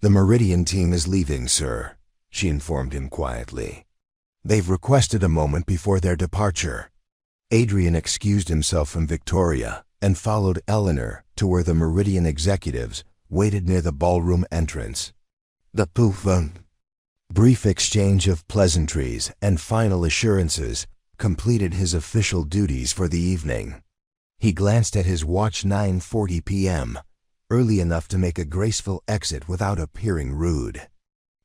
"The Meridian team is leaving, sir," she informed him quietly. "They've requested a moment before their departure." Adrian excused himself from Victoria and followed Eleanor to where the Meridian executives waited near the ballroom entrance. The brief exchange of pleasantries and final assurances completed his official duties for the evening. He glanced at his watch. 9:40 p.m., early enough to make a graceful exit without appearing rude.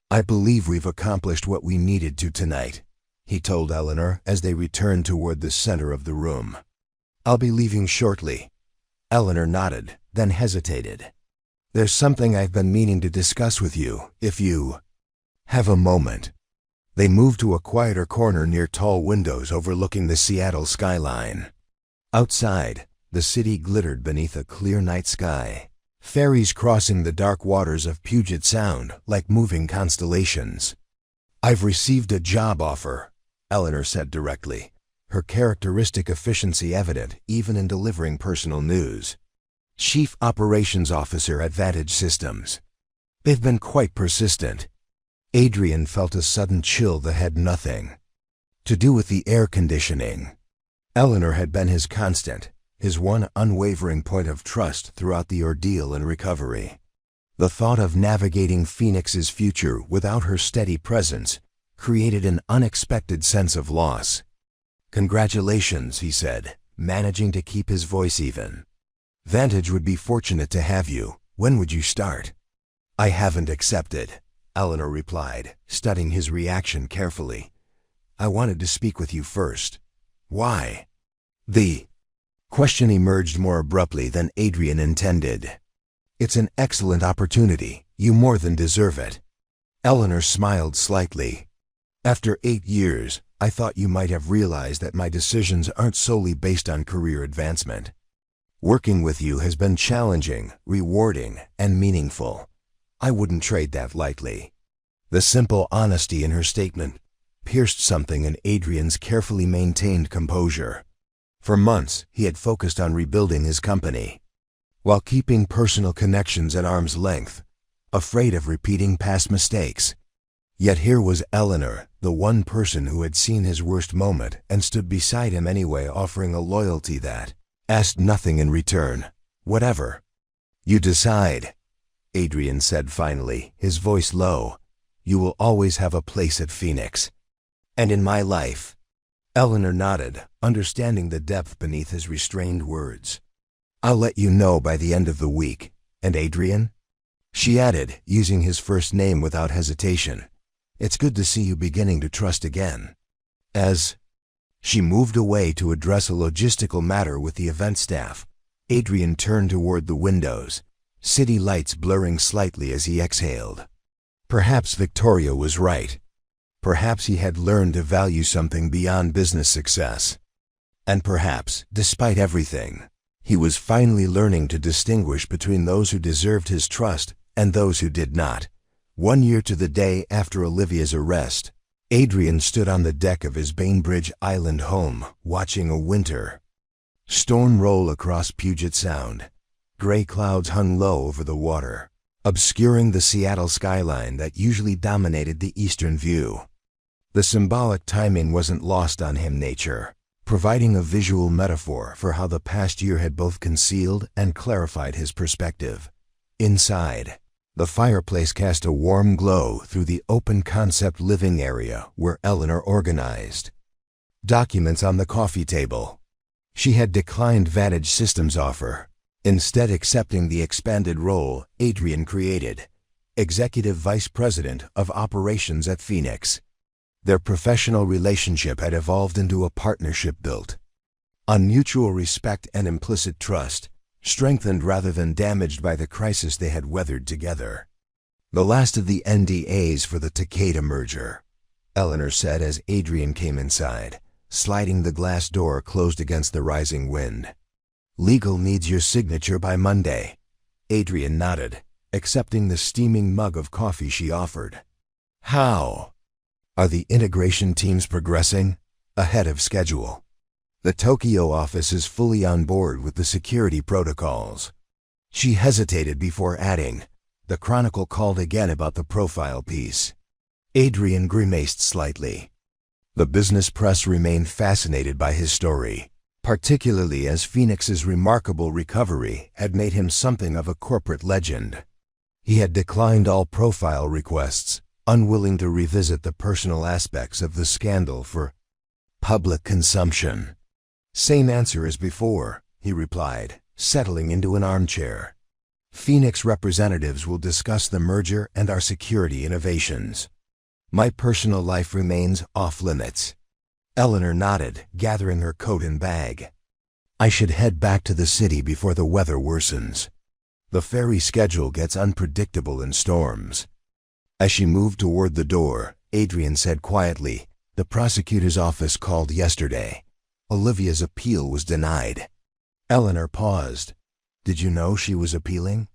"I believe we've accomplished what we needed to tonight," he told Eleanor as they returned toward the center of the room. "I'll be leaving shortly." Eleanor nodded, then hesitated. "There's something I've been meaning to discuss with you, if you have a moment." They moved to a quieter corner near tall windows overlooking the Seattle skyline. Outside, the city glittered beneath a clear night sky, ferries crossing the dark waters of Puget Sound like moving constellations. "I've received a job offer," Eleanor said directly, her characteristic efficiency evident even in delivering personal news. "Chief Operations Officer at Vantage Systems. They've been quite persistent." Adrian felt a sudden chill that had nothing to do with the air conditioning. Eleanor had been his constant, his one unwavering point of trust throughout the ordeal and recovery. The thought of navigating Phoenix's future without her steady presence created an unexpected sense of loss. "Congratulations," he said, managing to keep his voice even. "Vantage would be fortunate to have you. When would you start?" "I haven't accepted," Eleanor replied, studying his reaction carefully. "I wanted to speak with you first." "Why?" The question emerged more abruptly than Adrian intended. "It's an excellent opportunity. You more than deserve it." Eleanor smiled slightly. "After 8 years, I thought you might have realized that my decisions aren't solely based on career advancement. Working with you has been challenging, rewarding, and meaningful. I wouldn't trade that lightly." The simple honesty in her statement pierced something in Adrian's carefully maintained composure. For months, he had focused on rebuilding his company, while keeping personal connections at arm's length, afraid of repeating past mistakes. Yet here was Eleanor, the one person who had seen his worst moment and stood beside him anyway, offering a loyalty that asked nothing in return. "Whatever you decide," Adrian said finally, his voice low, "you will always have a place at Phoenix. And in my life." Eleanor nodded, understanding the depth beneath his restrained words. "I'll let you know by the end of the week. And Adrian?" she added, using his first name without hesitation. "It's good to see you beginning to trust again." As she moved away to address a logistical matter with the event staff, Adrian turned toward the windows, city lights blurring slightly as he exhaled. Perhaps Victoria was right. Perhaps he had learned to value something beyond business success. And perhaps, despite everything, he was finally learning to distinguish between those who deserved his trust and those who did not. 1 year to the day after Olivia's arrest, Adrian stood on the deck of his Bainbridge Island home, watching a winter storm roll across Puget Sound. Gray clouds hung low over the water, obscuring the Seattle skyline that usually dominated the eastern view. The symbolic timing wasn't lost on him, nature providing a visual metaphor for how the past year had both concealed and clarified his perspective. Inside, the fireplace cast a warm glow through the open-concept living area where Eleanor organized documents on the coffee table. She had declined Vantage Systems' offer, instead accepting the expanded role Adrian created, Executive Vice President of Operations at Phoenix. Their professional relationship had evolved into a partnership built on mutual respect and implicit trust, strengthened rather than damaged by the crisis they had weathered together. "The last of the NDAs for the Takeda merger," Eleanor said as Adrian came inside, sliding the glass door closed against the rising wind. "Legal needs your signature by Monday." Adrian nodded, accepting the steaming mug of coffee she offered. "How are the integration teams progressing?" "Ahead of schedule. The Tokyo office is fully on board with the security protocols." She hesitated before adding, The Chronicle called again about the profile piece. Adrian grimaced slightly. The business press remained fascinated by his story, particularly as Phoenix's remarkable recovery had made him something of a corporate legend. He had declined all profile requests, unwilling to revisit the personal aspects of the scandal for public consumption. "Same answer as before," he replied, settling into an armchair. "Phoenix representatives will discuss the merger and our security innovations. My personal life remains off-limits." Eleanor nodded, gathering her coat and bag. "I should head back to the city before the weather worsens. The ferry schedule gets unpredictable in storms." As she moved toward the door, Adrian said quietly, "The prosecutor's office called yesterday. Olivia's appeal was denied." Eleanor paused. "Did you know she was appealing?"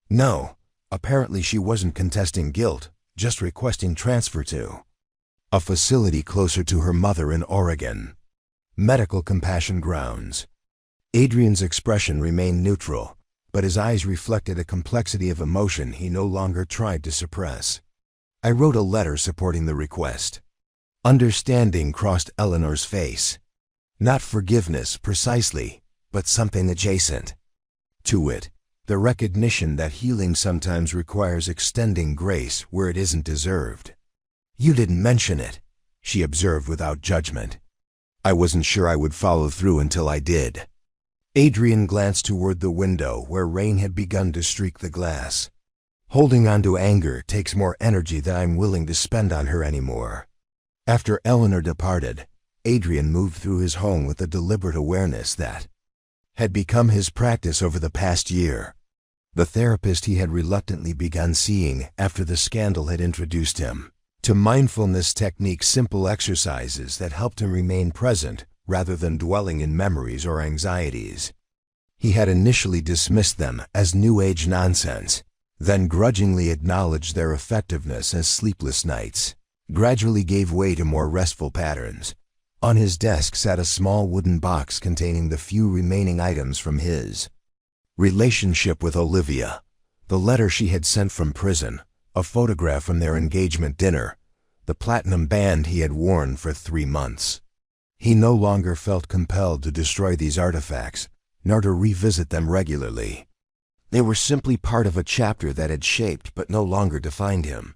"No. Apparently she wasn't contesting guilt, just requesting transfer to a facility closer to her mother in Oregon. Medical compassion grounds." Adrian's expression remained neutral, but his eyes reflected a complexity of emotion he no longer tried to suppress. "I wrote a letter supporting the request." Understanding crossed Eleanor's face. Not forgiveness, precisely, but something adjacent to it. The recognition that healing sometimes requires extending grace where it isn't deserved. "You didn't mention it," she observed without judgment. "I wasn't sure I would follow through until I did." Adrian glanced toward the window where rain had begun to streak the glass. "Holding on to anger takes more energy than I'm willing to spend on her anymore." After Eleanor departed, Adrian moved through his home with a deliberate awareness that had become his practice over the past year. The therapist he had reluctantly begun seeing after the scandal had introduced him to mindfulness techniques, simple exercises that helped him remain present rather than dwelling in memories or anxieties. He had initially dismissed them as New Age nonsense, then grudgingly acknowledged their effectiveness as sleepless nights gradually gave way to more restful patterns. On his desk sat a small wooden box containing the few remaining items from his relationship with Olivia, the letter she had sent from prison, a photograph from their engagement dinner, the platinum band he had worn for 3 months. He no longer felt compelled to destroy these artifacts, nor to revisit them regularly. They were simply part of a chapter that had shaped but no longer defined him.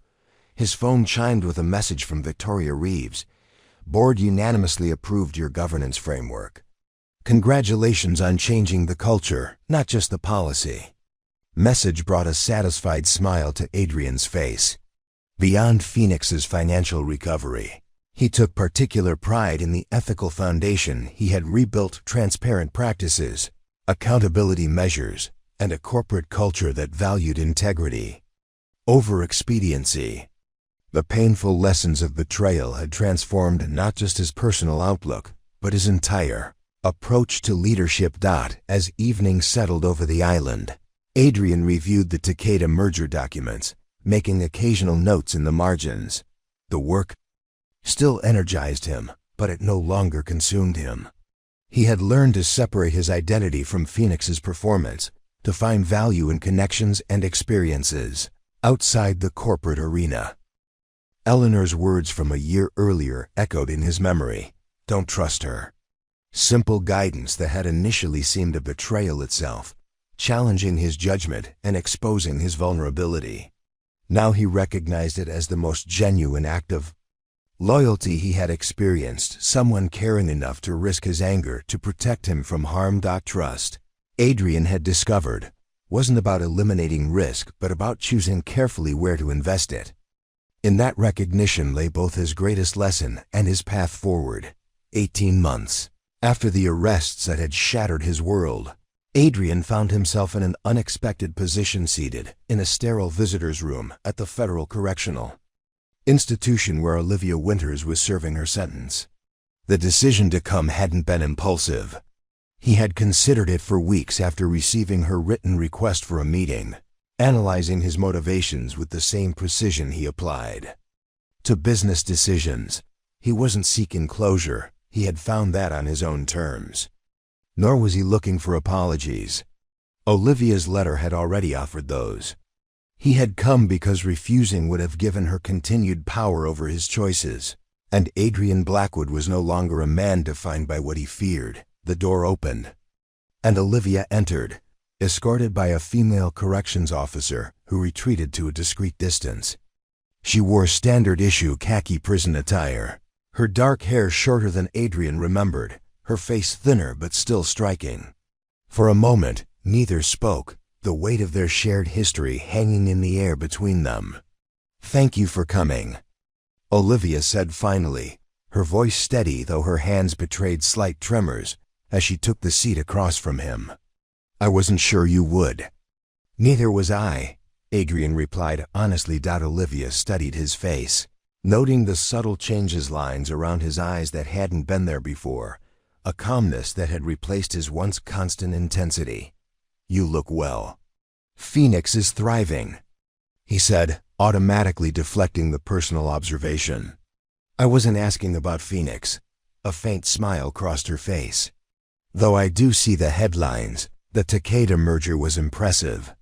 His phone chimed with a message from Victoria Reeves. "Board unanimously approved your governance framework. Congratulations on changing the culture, not just the policy." Message brought a satisfied smile to Adrian's face. Beyond Phoenix's financial recovery, he took particular pride in the ethical foundation he had rebuilt: transparent practices, accountability measures, and a corporate culture that valued integrity over expediency. The painful lessons of betrayal had transformed not just his personal outlook, but his entire approach to leadership. As evening settled over the island, Adrian reviewed the Takeda merger documents, making occasional notes in the margins. The work still energized him, but it no longer consumed him. He had learned to separate his identity from Phoenix's performance, to find value in connections and experiences outside the corporate arena. Eleanor's words from a year earlier echoed in his memory. "Don't trust her." Simple guidance that had initially seemed a betrayal itself, challenging his judgment and exposing his vulnerability. Now he recognized it as the most genuine act of loyalty he had experienced, someone caring enough to risk his anger to protect him from harm. Trust, Adrian had discovered, wasn't about eliminating risk but about choosing carefully where to invest it. In that recognition lay both his greatest lesson and his path forward. 18 months after the arrests that had shattered his world, Adrian found himself in an unexpected position, seated in a sterile visitor's room at the Federal Correctional Institution where Olivia Winters was serving her sentence. The decision to come hadn't been impulsive. He had considered it for weeks after receiving her written request for a meeting, analyzing his motivations with the same precision he applied to business decisions. He wasn't seeking closure, he had found that on his own terms. Nor was he looking for apologies. Olivia's letter had already offered those. He had come because refusing would have given her continued power over his choices, and Adrian Blackwood was no longer a man defined by what he feared. The door opened, and Olivia entered, escorted by a female corrections officer who retreated to a discreet distance. She wore standard-issue khaki prison attire, her dark hair shorter than Adrian remembered, her face thinner but still striking. For a moment, neither spoke, the weight of their shared history hanging in the air between them. "Thank you for coming," Olivia said finally, her voice steady though her hands betrayed slight tremors as she took the seat across from him. "I wasn't sure you would." "Neither was I," Adrian replied honestly. Olivia studied his face, noting the subtle changes lines around his eyes that hadn't been there before, a calmness that had replaced his once constant intensity. "You look well." "Phoenix is thriving," he said, automatically deflecting the personal observation. "I wasn't asking about Phoenix." A faint smile crossed her face. "Though I do see the headlines. The Takeda merger was impressive."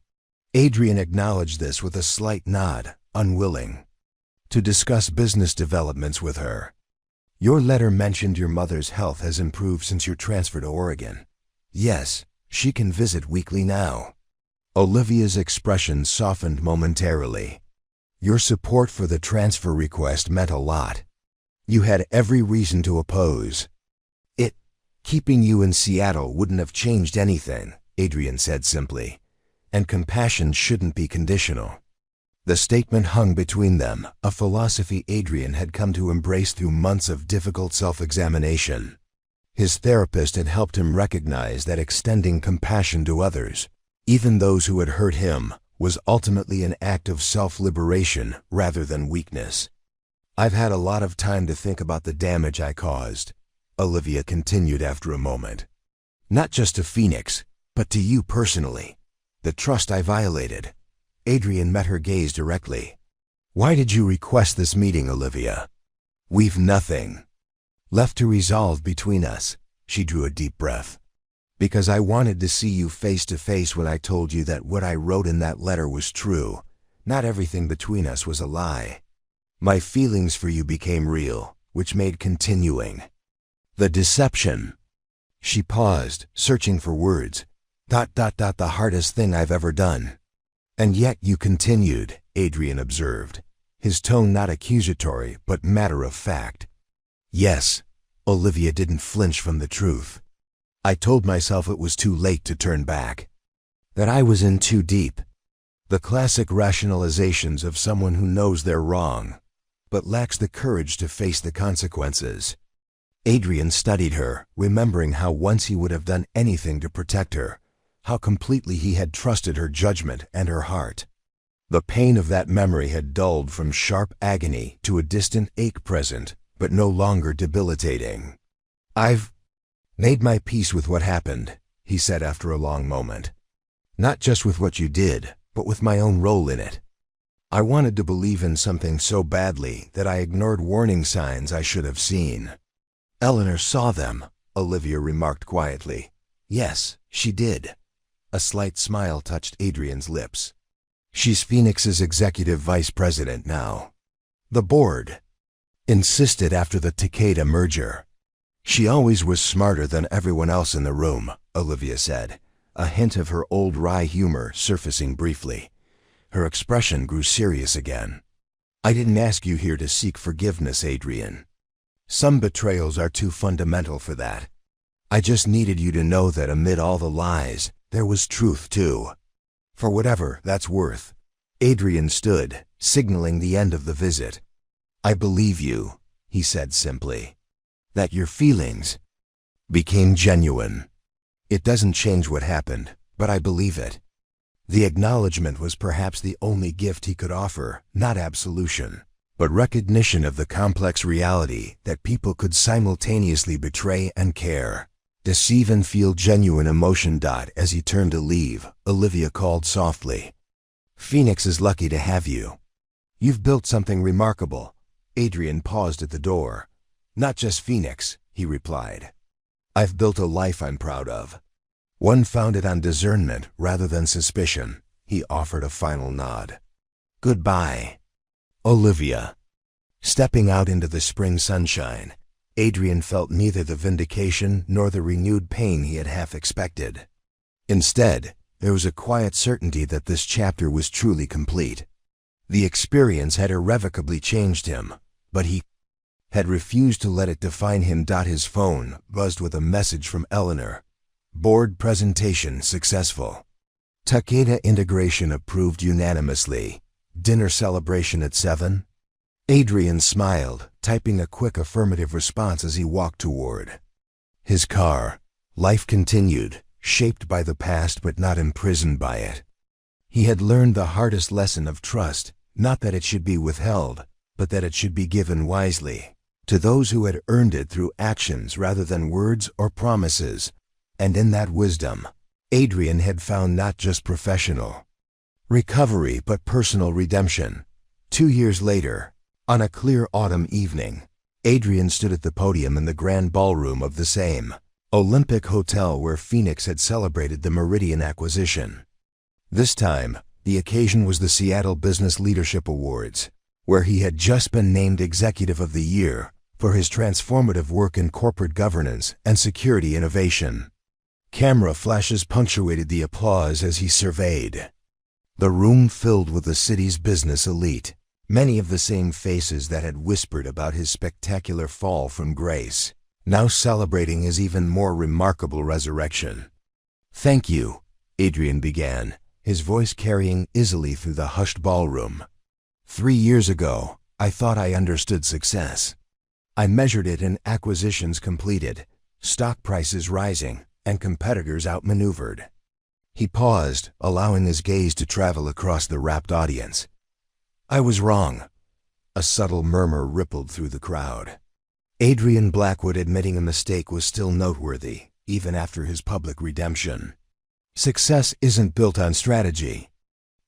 Adrian acknowledged this with a slight nod, unwilling to discuss business developments with her. "Your letter mentioned your mother's health has improved since your transfer to Oregon." "Yes, she can visit weekly now." Olivia's expression softened momentarily. "Your support for the transfer request meant a lot. You had every reason to oppose. Keeping you in Seattle wouldn't have changed anything," Adrian said simply. "And compassion shouldn't be conditional." The statement hung between them, a philosophy Adrian had come to embrace through months of difficult self-examination. His therapist had helped him recognize that extending compassion to others, even those who had hurt him, was ultimately an act of self-liberation rather than weakness. "I've had a lot of time to think about the damage I caused," Olivia continued after a moment. "Not just to Phoenix, but to you personally. The trust I violated." Adrian met her gaze directly. "Why did you request this meeting, Olivia?" "We've nothing left to resolve between us." She drew a deep breath. "Because I wanted to see you face to face when I told you that what I wrote in that letter was true. Not everything between us was a lie. My feelings for you became real, which made continuing the deception." She paused, searching for words. The hardest thing I've ever done." "And yet you continued," Adrian observed, his tone not accusatory but matter-of-fact. "Yes." Olivia didn't flinch from the truth. "I told myself it was too late to turn back. That I was in too deep." The classic rationalizations of someone who knows they're wrong, but lacks the courage to face the consequences. Adrian studied her, remembering how once he would have done anything to protect her, how completely he had trusted her judgment and her heart. The pain of that memory had dulled from sharp agony to a distant ache present, but no longer debilitating. "I've made my peace with what happened," he said after a long moment. "Not just with what you did, but with my own role in it. I wanted to believe in something so badly that I ignored warning signs I should have seen." "Eleanor saw them," Olivia remarked quietly. "Yes, she did." A slight smile touched Adrian's lips. "She's Phoenix's executive vice president now. The board insisted after the Takeda merger." "She always was smarter than everyone else in the room," Olivia said, a hint of her old wry humor surfacing briefly. Her expression grew serious again. "I didn't ask you here to seek forgiveness, Adrian. Some betrayals are too fundamental for that. I just needed you to know that amid all the lies, there was truth too. For whatever that's worth." Adrian stood, signaling the end of the visit. "I believe you," he said simply. "That your feelings became genuine. It doesn't change what happened, but I believe it." The acknowledgement was perhaps the only gift he could offer, not absolution, but recognition of the complex reality that people could simultaneously betray and care, deceive and feel genuine emotion. As he turned to leave, Olivia called softly, "Phoenix is lucky to have you. You've built something remarkable." Adrian paused at the door. "Not just Phoenix," he replied. "I've built a life I'm proud of. One founded on discernment rather than suspicion." He offered a final nod. Goodbye, Olivia. Stepping out into the spring sunshine, Adrian felt neither the vindication nor the renewed pain he had half expected. Instead, there was a quiet certainty that this chapter was truly complete. The experience had irrevocably changed him, but he had refused to let it define him. His phone buzzed with a message from Eleanor. Board presentation successful. Takeda integration approved unanimously. Dinner celebration at 7? Adrian smiled, typing a quick affirmative response as he walked toward his car. Life continued, shaped by the past but not imprisoned by it. He had learned the hardest lesson of trust, not that it should be withheld, but that it should be given wisely, to those who had earned it through actions rather than words or promises. And in that wisdom, Adrian had found not just professional recovery but personal redemption. 2 years later, on a clear autumn evening, Adrian stood at the podium in the grand ballroom of the same Olympic Hotel where Phoenix had celebrated the Meridian acquisition. This time, the occasion was the Seattle Business Leadership Awards, where he had just been named Executive of the Year for his transformative work in corporate governance and security innovation. Camera flashes punctuated the applause as he surveyed the room filled with the city's business elite, many of the same faces that had whispered about his spectacular fall from grace, now celebrating his even more remarkable resurrection. "Thank you," Adrian began, his voice carrying easily through the hushed ballroom. 3 years ago, I thought I understood success. I measured it in acquisitions completed, stock prices rising, and competitors outmaneuvered. He paused, allowing his gaze to travel across the rapt audience. I was wrong. A subtle murmur rippled through the crowd. Adrian Blackwood admitting a mistake was still noteworthy, even after his public redemption. Success isn't built on strategy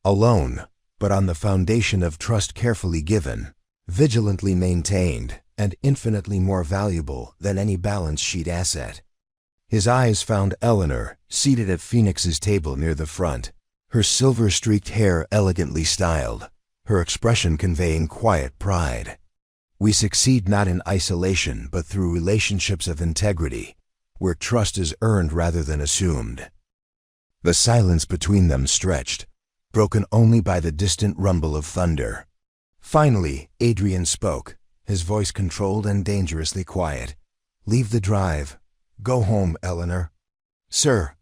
alone, but on the foundation of trust carefully given, vigilantly maintained, and infinitely more valuable than any balance sheet asset. His eyes found Eleanor, seated at Phoenix's table near the front, her silver-streaked hair elegantly styled, her expression conveying quiet pride. We succeed not in isolation but through relationships of integrity, where trust is earned rather than assumed. The silence between them stretched, broken only by the distant rumble of thunder. Finally, Adrian spoke, his voice controlled and dangerously quiet. Leave the drive. Go home, Eleanor. Sir,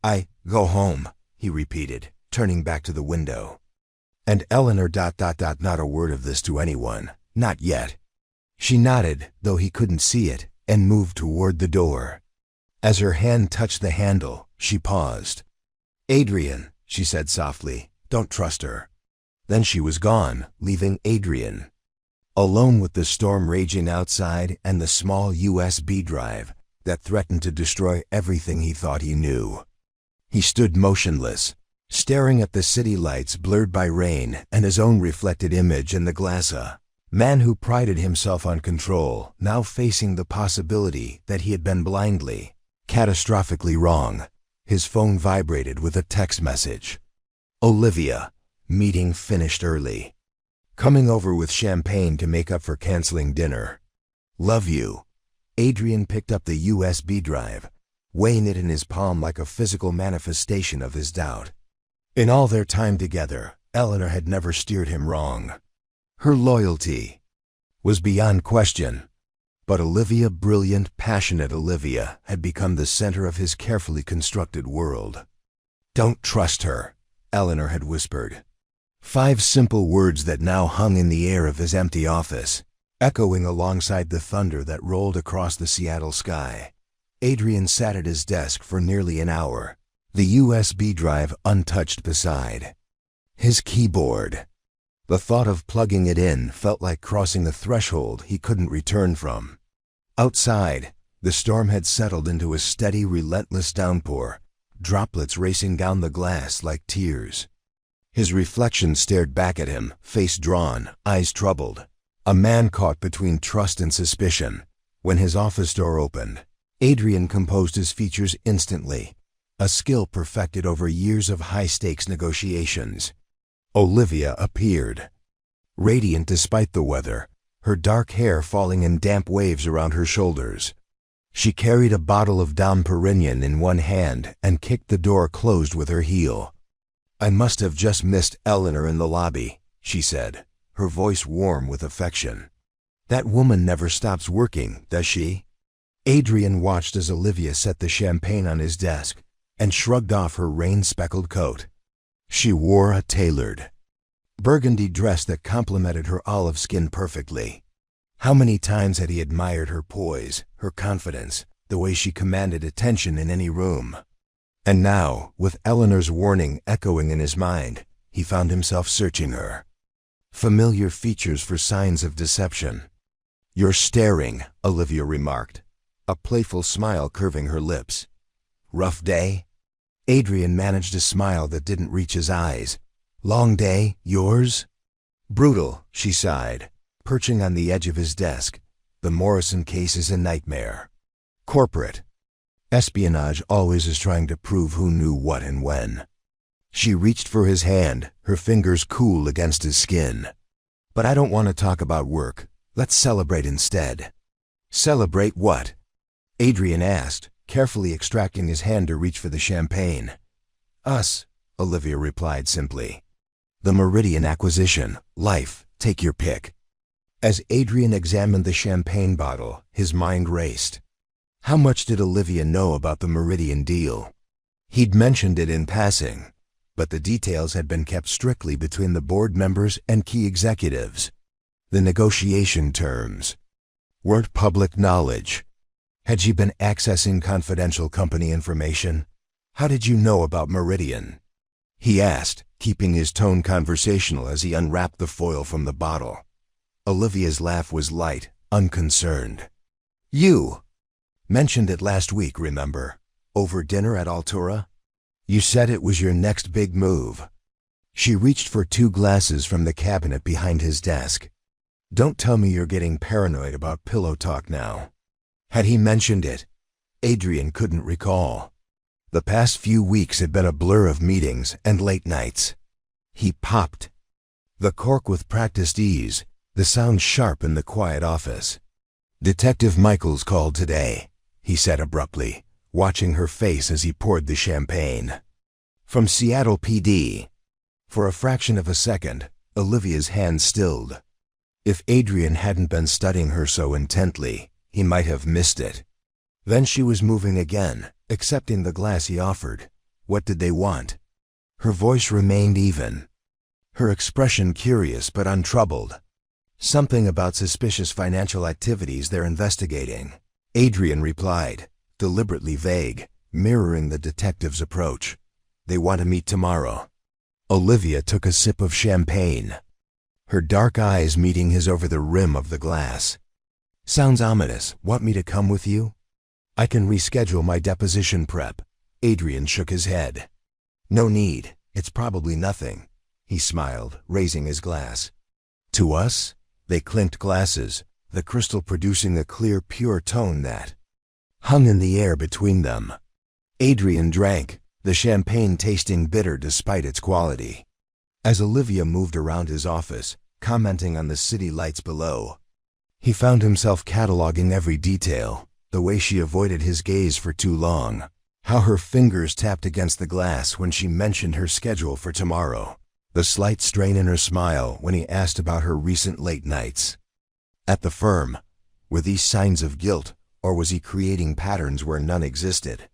go home, he repeated, turning back to the window. And Eleanor ... not a word of this to anyone, not yet. She nodded, though he couldn't see it, and moved toward the door. As her hand touched the handle, she paused. Adrian, she said softly, don't trust her. Then she was gone, leaving Adrian alone with the storm raging outside and the small USB drive that threatened to destroy everything he thought he knew. He stood motionless, staring at the city lights blurred by rain and his own reflected image in the glass. A man who prided himself on control, now facing the possibility that he had been blindly, catastrophically wrong. His phone vibrated with a text message. Olivia, meeting finished early. Coming over with champagne to make up for canceling dinner. Love you. Adrian picked up the USB drive, weighing it in his palm like a physical manifestation of his doubt. In all their time together, Eleanor had never steered him wrong. Her loyalty was beyond question. But Olivia, brilliant, passionate Olivia, had become the center of his carefully constructed world. Don't trust her, Eleanor had whispered. 5 simple words that now hung in the air of his empty office, echoing alongside the thunder that rolled across the Seattle sky. Adrian sat at his desk for nearly an hour, the USB drive untouched beside his keyboard. The thought of plugging it in felt like crossing the threshold he couldn't return from. Outside, the storm had settled into a steady, relentless downpour, droplets racing down the glass like tears. His reflection stared back at him, face drawn, eyes troubled. A man caught between trust and suspicion. When his office door opened, Adrian composed his features instantly, a skill perfected over years of high-stakes negotiations. Olivia appeared, radiant despite the weather, her dark hair falling in damp waves around her shoulders. She carried a bottle of Dom Perignon in one hand and kicked the door closed with her heel. "I must have just missed Eleanor in the lobby," she said, her voice warm with affection. "That woman never stops working, does she?" Adrian watched as Olivia set the champagne on his desk and shrugged off her rain-speckled coat. She wore a tailored burgundy dress that complemented her olive skin perfectly. How many times had he admired her poise, her confidence, the way she commanded attention in any room. And now, with Eleanor's warning echoing in his mind, he found himself searching her. Familiar features for signs of deception. "You're staring," Olivia remarked, a playful smile curving her lips. "Rough day?" Adrian managed a smile that didn't reach his eyes. "Long day, yours?" "Brutal," she sighed, perching on the edge of his desk. "The Morrison case is a nightmare. Corporate espionage always is trying to prove who knew what and when." She reached for his hand, her fingers cool against his skin. "But I don't want to talk about work. Let's celebrate instead." "Celebrate what?" Adrian asked, carefully extracting his hand to reach for the champagne. "Us," Olivia replied simply. "The Meridian acquisition, life, take your pick." As Adrian examined the champagne bottle, his mind raced. How much did Olivia know about the Meridian deal? He'd mentioned it in passing, but the details had been kept strictly between the board members and key executives. The negotiation terms weren't public knowledge. Had she been accessing confidential company information? "How did you know about Meridian?" he asked, keeping his tone conversational as he unwrapped the foil from the bottle. Olivia's laugh was light, unconcerned. "You mentioned it last week, remember? Over dinner at Altura? You said it was your next big move." She reached for 2 glasses from the cabinet behind his desk. "Don't tell me you're getting paranoid about pillow talk now." Had he mentioned it? Adrian couldn't recall. The past few weeks had been a blur of meetings and late nights. He popped the cork with practiced ease, the sound sharp in the quiet office. "Detective Michaels called today," he said abruptly, watching her face as he poured the champagne. "From Seattle PD." For a fraction of a second, Olivia's hand stilled. If Adrian hadn't been studying her so intently, he might have missed it. Then she was moving again, accepting the glass he offered. What did they want? Her voice remained even, her expression curious but untroubled. "Something about suspicious financial activities they're investigating," Adrian replied, deliberately vague, mirroring the detective's approach. "They want to meet tomorrow." Olivia took a sip of champagne, her dark eyes meeting his over the rim of the glass. "Sounds ominous. Want me to come with you?" "I can reschedule my deposition prep." Adrian shook his head. "No need. It's probably nothing." He smiled, raising his glass. "To us?" They clinked glasses, the crystal producing a clear, pure tone that hung in the air between them. Adrian drank, the champagne tasting bitter despite its quality. As Olivia moved around his office, commenting on the city lights below, he found himself cataloging every detail, the way she avoided his gaze for too long, how her fingers tapped against the glass when she mentioned her schedule for tomorrow, the slight strain in her smile when he asked about her recent late nights. At the firm, were these signs of guilt, or was he creating patterns where none existed?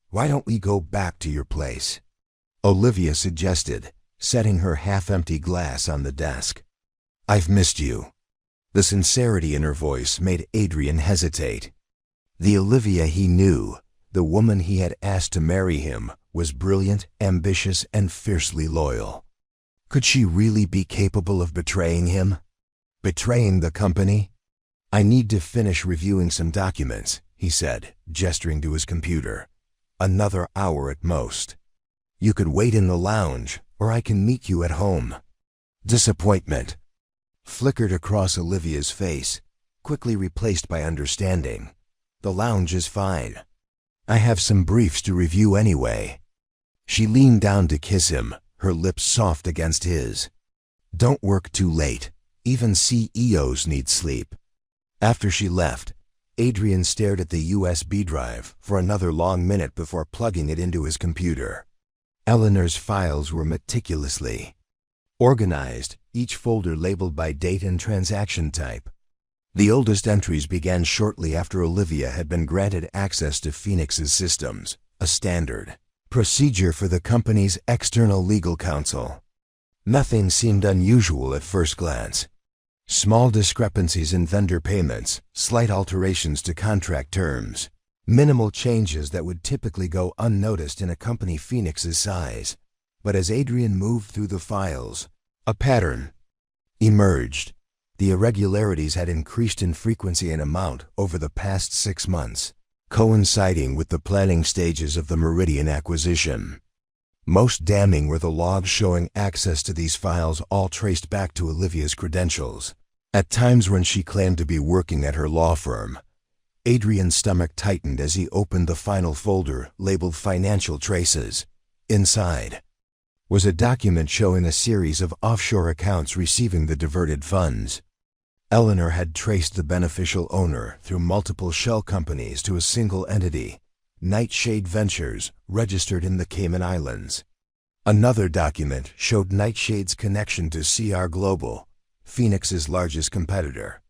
"Why don't we go back to your place?" Olivia suggested, setting her half-empty glass on the desk. "I've missed you." The sincerity in her voice made Adrian hesitate. The Olivia he knew, the woman he had asked to marry him, was brilliant, ambitious, and fiercely loyal. Could she really be capable of betraying him? Betraying the company? "I need to finish reviewing some documents," he said, gesturing to his computer. "Another hour at most. You could wait in the lounge, or I can meet you at home." Disappointment flickered across Olivia's face, quickly replaced by understanding. "The lounge is fine. I have some briefs to review anyway." She leaned down to kiss him, her lips soft against his. "Don't work too late," Even CEOs need sleep. After she left, Adrian stared at the USB drive for another long minute before plugging it into his computer. Eleanor's files were meticulously organized, each folder labeled by date and transaction type. The oldest entries began shortly after Olivia had been granted access to Phoenix's systems, a standard procedure for the company's external legal counsel. Nothing seemed unusual at first glance. Small discrepancies in vendor payments, slight alterations to contract terms, minimal changes that would typically go unnoticed in a company Phoenix's size. But as Adrian moved through the files, a pattern emerged. The irregularities had increased in frequency and amount over the past 6 months, coinciding with the planning stages of the Meridian acquisition. Most damning were the logs showing access to these files all traced back to Olivia's credentials. At times when she claimed to be working at her law firm, Adrian's stomach tightened as he opened the final folder labeled Financial Traces. Inside was a document showing a series of offshore accounts receiving the diverted funds. Eleanor had traced the beneficial owner through multiple shell companies to a single entity, Nightshade Ventures, registered in the Cayman Islands. Another document showed Nightshade's connection to CR Global, Phoenix's largest competitor.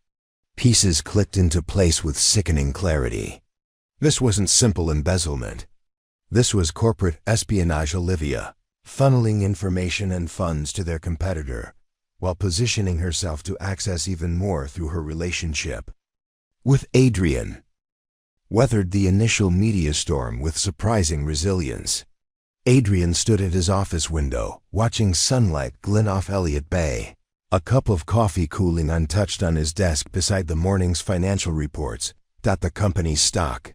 Pieces clicked into place with sickening clarity. This wasn't simple embezzlement. This was corporate espionage. Olivia, funneling information and funds to their competitor, while positioning herself to access even more through her relationship with Adrian, weathered the initial media storm with surprising resilience. Adrian stood at his office window, watching sunlight glint off Elliott Bay, a cup of coffee cooling untouched on his desk beside the morning's financial reports. The company's stock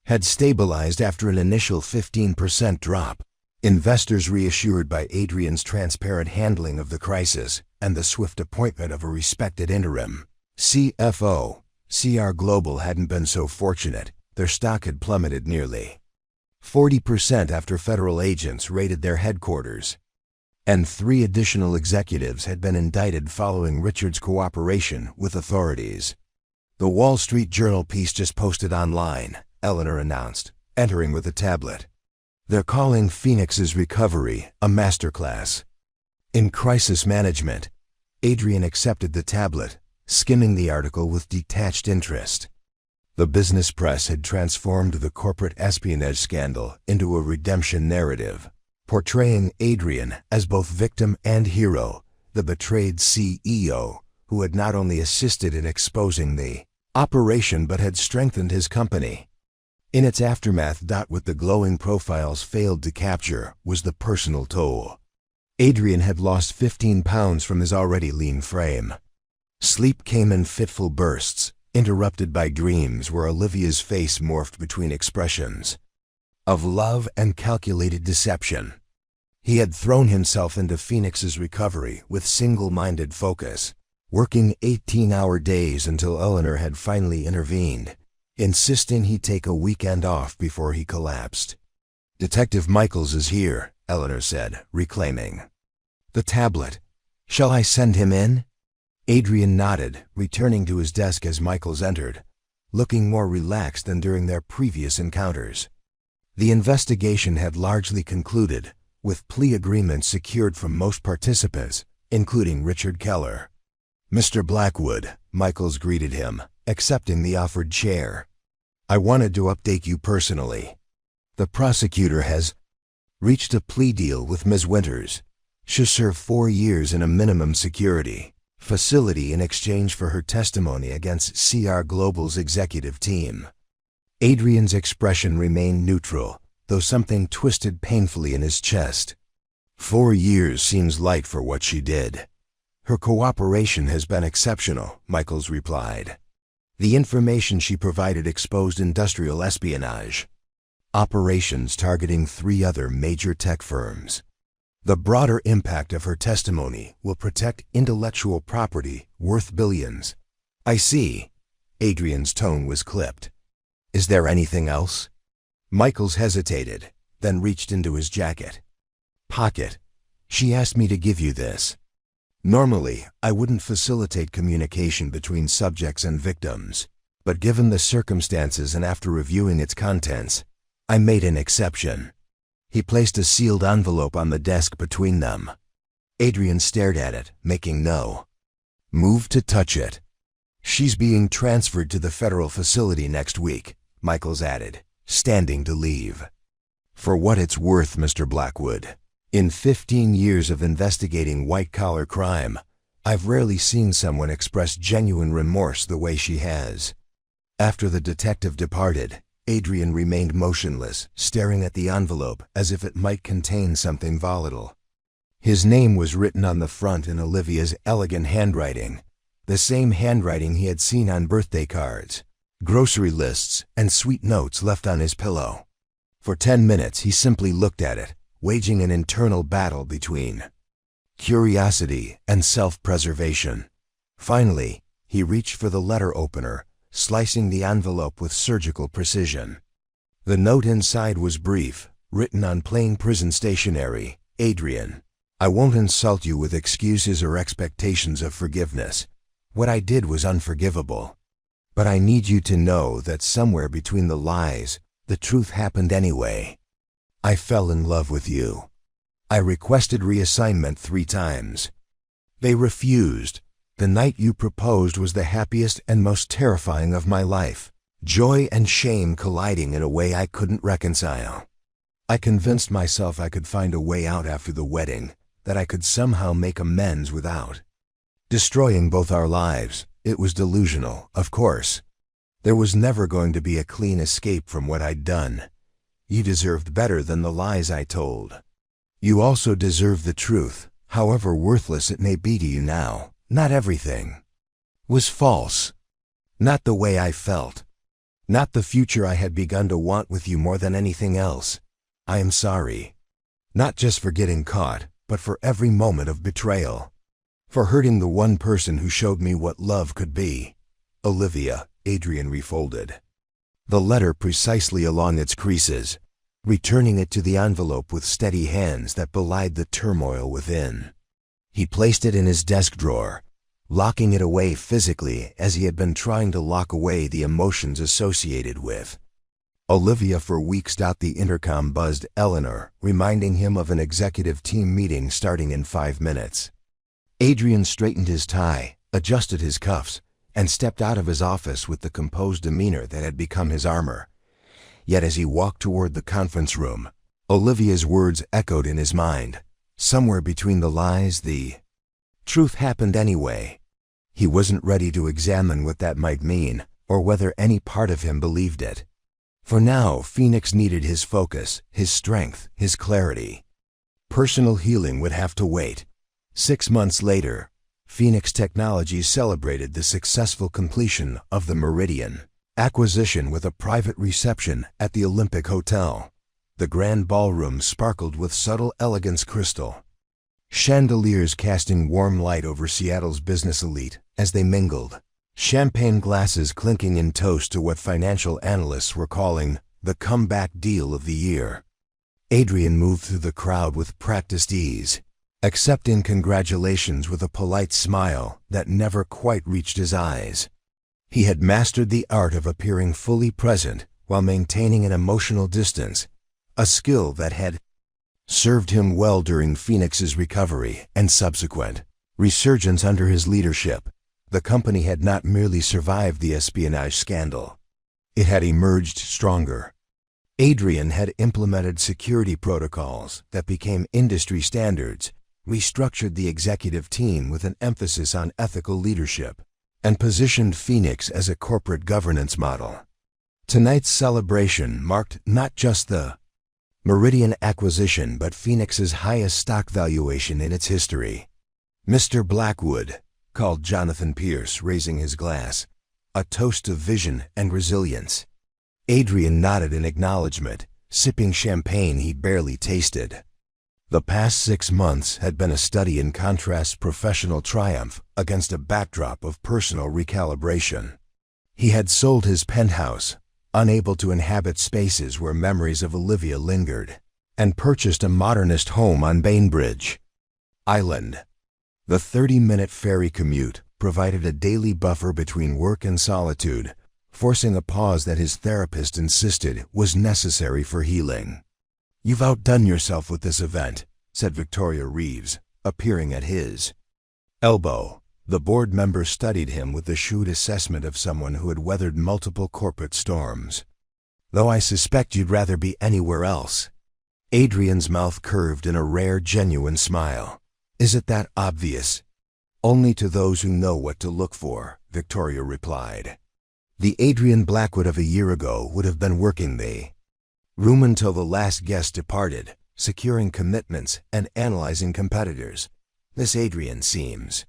had stabilized after an initial 15% drop. Investors reassured by Adrian's transparent handling of the crisis and the swift appointment of a respected interim CFO. CR Global hadn't been so fortunate. Their stock had plummeted nearly 40% after federal agents raided their headquarters, and 3 additional executives had been indicted following Richard's cooperation with authorities. The Wall Street Journal piece just posted online, Eleanor announced, entering with a tablet. They're calling Phoenix's recovery a masterclass in crisis management. Adrian accepted the tablet, skimming the article with detached interest. The business press had transformed the corporate espionage scandal into a redemption narrative, portraying Adrian as both victim and hero, the betrayed CEO who had not only assisted in exposing the operation but had strengthened his company. In its aftermath, what the glowing profiles failed to capture was the personal toll. Adrian had lost 15 pounds from his already lean frame. Sleep came in fitful bursts, interrupted by dreams where Olivia's face morphed between expressions of love and calculated deception. He had thrown himself into Phoenix's recovery with single-minded focus, working 18-hour days until Eleanor had finally intervened, insisting he take a weekend off before he collapsed. "Detective Michaels is here," Eleanor said, reclaiming the tablet. "Shall I send him in?" Adrian nodded, returning to his desk as Michaels entered, looking more relaxed than during their previous encounters. The investigation had largely concluded, with plea agreements secured from most participants, including Richard Keller. "Mr. Blackwood," Michaels greeted him, accepting the offered chair. "I wanted to update you personally. The prosecutor has reached a plea deal with Ms. Winters. She'll serve 4 years in a minimum security facility in exchange for her testimony against CR Global's executive team." Adrian's expression remained neutral, though something twisted painfully in his chest. 4 years seems light for what she did. "Her cooperation has been exceptional," Michaels replied. "The information she provided exposed industrial espionage operations targeting 3 other major tech firms. The broader impact of her testimony will protect intellectual property worth billions." "I see." Adrian's tone was clipped. "Is there anything else?" Michaels hesitated, then reached into his jacket pocket. "She asked me to give you this." Normally, I wouldn't facilitate communication between subjects and victims, but given the circumstances and after reviewing its contents, I made an exception. He placed a sealed envelope on the desk between them. Adrian stared at it, making no move to touch it. "She's being transferred to the federal facility next week," Michaels added, standing to leave. "For what it's worth, Mr. Blackwood, in 15 years of investigating white-collar crime, I've rarely seen someone express genuine remorse the way she has." After the detective departed, Adrian remained motionless, staring at the envelope as if it might contain something volatile. His name was written on the front in Olivia's elegant handwriting, the same handwriting he had seen on birthday cards, grocery lists, and sweet notes left on his pillow. For 10 minutes he simply looked at it, waging an internal battle between curiosity and self-preservation. Finally, he reached for the letter opener, slicing the envelope with surgical precision. The note inside was brief, written on plain prison stationery. "Adrian, I won't insult you with excuses or expectations of forgiveness. What I did was unforgivable. But I need you to know that somewhere between the lies, the truth happened anyway. I fell in love with you. I requested reassignment 3 times. They refused. The night you proposed was the happiest and most terrifying of my life, joy and shame colliding in a way I couldn't reconcile. I convinced myself I could find a way out after the wedding, that I could somehow make amends without destroying both our lives. It was delusional, of course. There was never going to be a clean escape from what I'd done. You deserved better than the lies I told. You also deserve the truth, however worthless it may be to you now. Not everything was false. Not the way I felt. Not the future I had begun to want with you more than anything else. I am sorry. Not just for getting caught, but for every moment of betrayal. For hurting the one person who showed me what love could be. Olivia," Adrian refolded the letter precisely along its creases, returning it to the envelope with steady hands that belied the turmoil within. He placed it in his desk drawer, locking it away physically as he had been trying to lock away the emotions associated with Olivia. For weeks. The intercom buzzed Eleanor, reminding him of an executive team meeting starting in 5 minutes. Adrian straightened his tie, adjusted his cuffs, and stepped out of his office with the composed demeanor that had become his armor. Yet as he walked toward the conference room, Olivia's words echoed in his mind. Somewhere between the lies, the truth happened anyway. He wasn't ready to examine what that might mean, or whether any part of him believed it. For now, Phoenix needed his focus, his strength, his clarity. Personal healing would have to wait. 6 months later, Phoenix Technologies celebrated the successful completion of the Meridian acquisition with a private reception at the Olympic Hotel. The grand ballroom sparkled with subtle elegance crystal, chandeliers casting warm light over Seattle's business elite as they mingled, champagne glasses clinking in toast to what financial analysts were calling the comeback deal of the year. Adrian moved through the crowd with practiced ease, accepting congratulations with a polite smile that never quite reached his eyes. He had mastered the art of appearing fully present while maintaining an emotional distance, a skill that had served him well during Phoenix's recovery and subsequent resurgence under his leadership. The company had not merely survived the espionage scandal. It had emerged stronger. Adrian had implemented security protocols that became industry standards, restructured the executive team with an emphasis on ethical leadership, and positioned Phoenix as a corporate governance model. Tonight's celebration marked not just the Meridian acquisition but Phoenix's highest stock valuation in its history. "Mr. Blackwood," called Jonathan Pierce, raising his glass, a toast of vision and resilience. Adrian nodded in acknowledgement, sipping champagne he'd barely tasted. The past 6 months had been a study in contrast, professional triumph against a backdrop of personal recalibration. He had sold his penthouse, unable to inhabit spaces where memories of Olivia lingered, and purchased a modernist home on Bainbridge Island. The 30-minute ferry commute provided a daily buffer between work and solitude, forcing a pause that his therapist insisted was necessary for healing. "You've outdone yourself with this event," said Victoria Reeves, appearing at his elbow. The board member studied him with the shrewd assessment of someone who had weathered multiple corporate storms. "Though I suspect you'd rather be anywhere else." Adrian's mouth curved in a rare, genuine smile. "Is it that obvious?" "Only to those who know what to look for," Victoria replied. The Adrian Blackwood of a year ago would have been working the room until the last guest departed, securing commitments and analyzing competitors. This Adrian seems.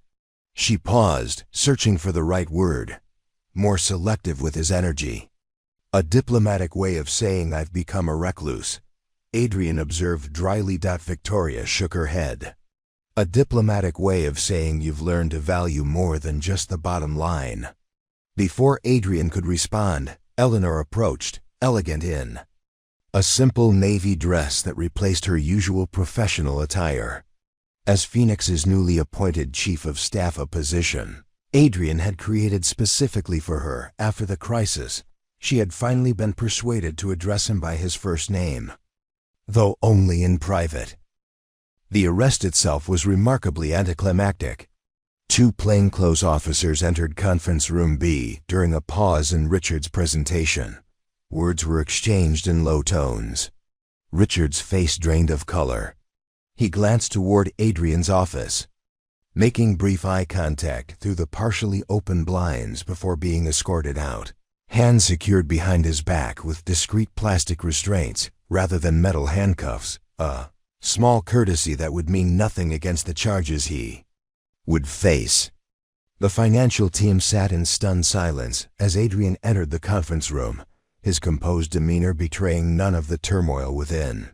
She paused, searching for the right word. More selective with his energy. "A diplomatic way of saying I've become a recluse," Adrian observed dryly. Victoria shook her head. "A diplomatic way of saying you've learned to value more than just the bottom line." Before Adrian could respond, Eleanor approached, elegant in a simple navy dress that replaced her usual professional attire. As Phoenix's newly appointed chief of staff, a position Adrian had created specifically for her after the crisis, she had finally been persuaded to address him by his first name, though only in private. The arrest itself was remarkably anticlimactic. Two plainclothes officers entered Conference Room B during a pause in Richard's presentation. Words were exchanged in low tones. Richard's face drained of color. He glanced toward Adrian's office, making brief eye contact through the partially open blinds before being escorted out, hands secured behind his back with discreet plastic restraints rather than metal handcuffs, a small courtesy that would mean nothing against the charges he would face. The financial team sat in stunned silence as Adrian entered the conference room, his composed demeanor betraying none of the turmoil within.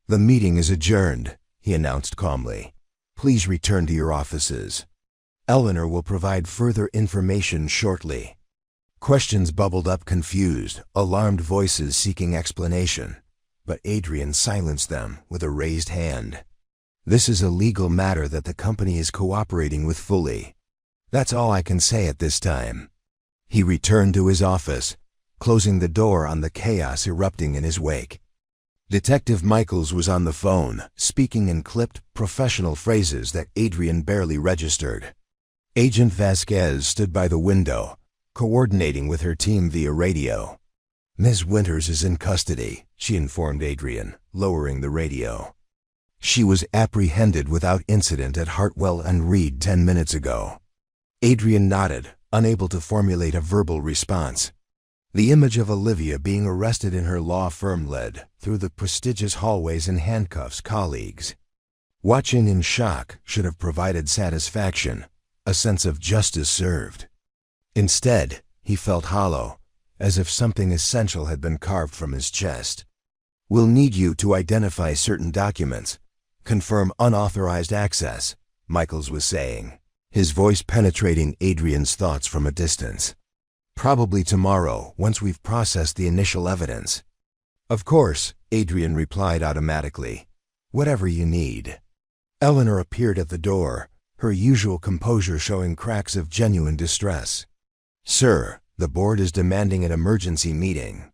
"The meeting is adjourned," he announced calmly. "Please return to your offices. Eleanor will provide further information shortly." Questions bubbled up, confused, alarmed voices seeking explanation, but Adrian silenced them with a raised hand. "This is a legal matter that the company is cooperating with fully. That's all I can say at this time." He returned to his office, closing the door on the chaos erupting in his wake. Detective Michaels was on the phone, speaking in clipped, professional phrases that Adrian barely registered. Agent Vasquez stood by the window, coordinating with her team via radio. "Ms. Winters is in custody," she informed Adrian, lowering the radio. "She was apprehended without incident at Hartwell and Reed 10 minutes ago." Adrian nodded, unable to formulate a verbal response. The image of Olivia being arrested in her law firm led, through the prestigious hallways in handcuffs, colleagues. Watching in shock should have provided satisfaction, a sense of justice served. Instead, he felt hollow, as if something essential had been carved from his chest. "We'll need you to identify certain documents, confirm unauthorized access," Michaels was saying, his voice penetrating Adrian's thoughts from a distance. "Probably tomorrow, once we've processed the initial evidence." "Of course," Adrian replied automatically. "Whatever you need." Eleanor appeared at the door, her usual composure showing cracks of genuine distress. "Sir, the board is demanding an emergency meeting.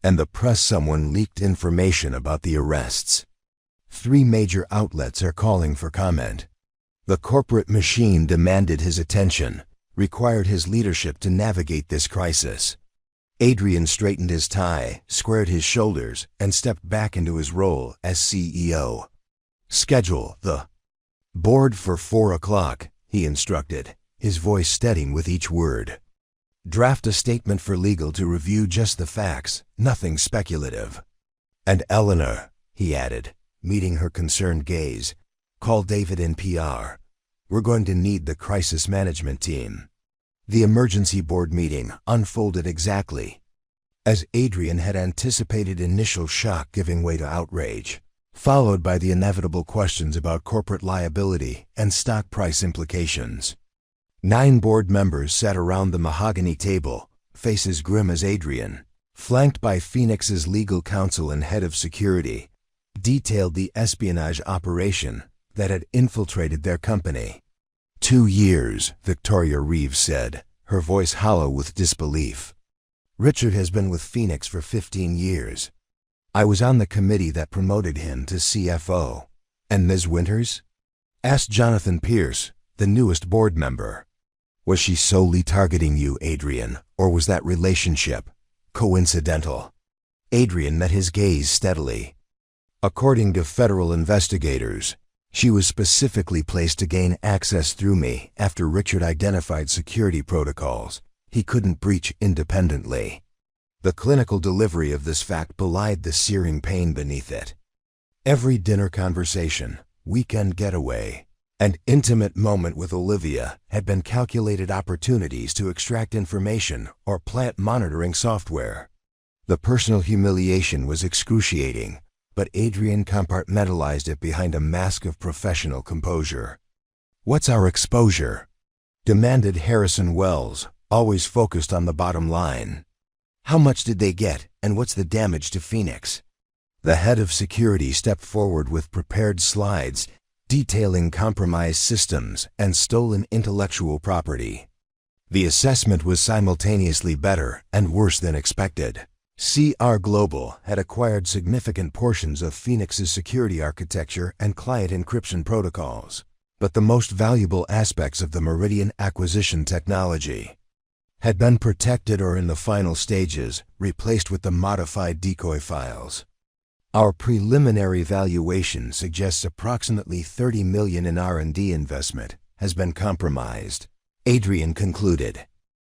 And the press, someone leaked information about the arrests. 3 major outlets are calling for comment. The corporate machine demanded his attention, required his leadership to navigate this crisis." Adrian straightened his tie, squared his shoulders, and stepped back into his role as CEO. "Schedule the board for 4 o'clock, he instructed, his voice steadying with each word. "Draft a statement for legal to review just the facts, nothing speculative. And Eleanor," he added, meeting her concerned gaze, "call David in PR. We're going to need the crisis management team." The emergency board meeting unfolded exactly as Adrian had anticipated, initial shock giving way to outrage, followed by the inevitable questions about corporate liability and stock price implications. 9 board members sat around the mahogany table, faces grim as Adrian, flanked by Phoenix's legal counsel and head of security, detailed the espionage operation that had infiltrated their company. 2 years, Victoria Reeves said, her voice hollow with disbelief. Richard has been with Phoenix for 15 years. I was on the committee that promoted him to CFO. And Ms. Winters? Asked Jonathan Pierce, the newest board member. Was she solely targeting you, Adrian, or was that relationship coincidental? Adrian met his gaze steadily. According to federal investigators, she was specifically placed to gain access through me after Richard identified security protocols he couldn't breach independently. The clinical delivery of this fact belied the searing pain beneath it. Every dinner conversation, weekend getaway, and intimate moment with Olivia had been calculated opportunities to extract information or plant monitoring software. The personal humiliation was excruciating, but Adrian compartmentalized it behind a mask of professional composure. "What's our exposure?" demanded Harrison Wells, always focused on the bottom line. "How much did they get, and what's the damage to Phoenix?" The head of security stepped forward with prepared slides detailing compromised systems and stolen intellectual property. The assessment was simultaneously better and worse than expected. CR Global had acquired significant portions of Phoenix's security architecture and client encryption protocols, but the most valuable aspects of the Meridian acquisition technology had been protected or in the final stages, replaced with the modified decoy files. Our preliminary valuation suggests approximately $30 million in R&D investment has been compromised, Adrian concluded.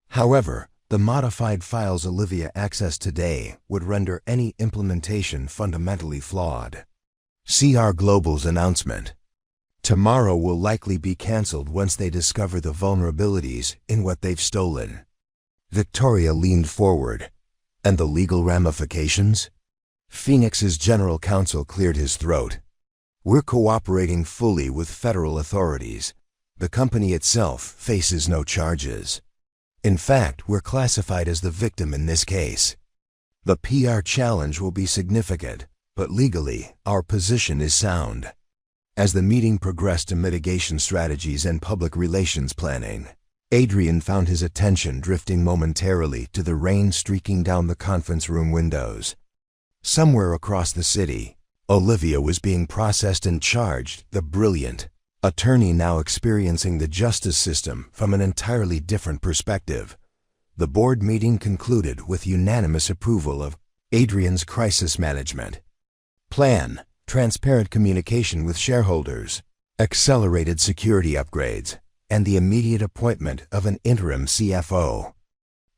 However, the modified files Olivia accessed today would render any implementation fundamentally flawed. CR Global's announcement tomorrow will likely be canceled once they discover the vulnerabilities in what they've stolen. Victoria leaned forward. And the legal ramifications? Phoenix's general counsel cleared his throat. We're cooperating fully with federal authorities. The company itself faces no charges. In fact, we're classified as the victim in this case. The PR challenge will be significant, but legally, our position is sound. As the meeting progressed to mitigation strategies and public relations planning, Adrian found his attention drifting momentarily to the rain streaking down the conference room windows. Somewhere across the city, Olivia was being processed and charged, the brilliant attorney now experiencing the justice system from an entirely different perspective. The board meeting concluded with unanimous approval of Adrian's crisis management plan, transparent communication with shareholders, accelerated security upgrades, and the immediate appointment of an interim CFO.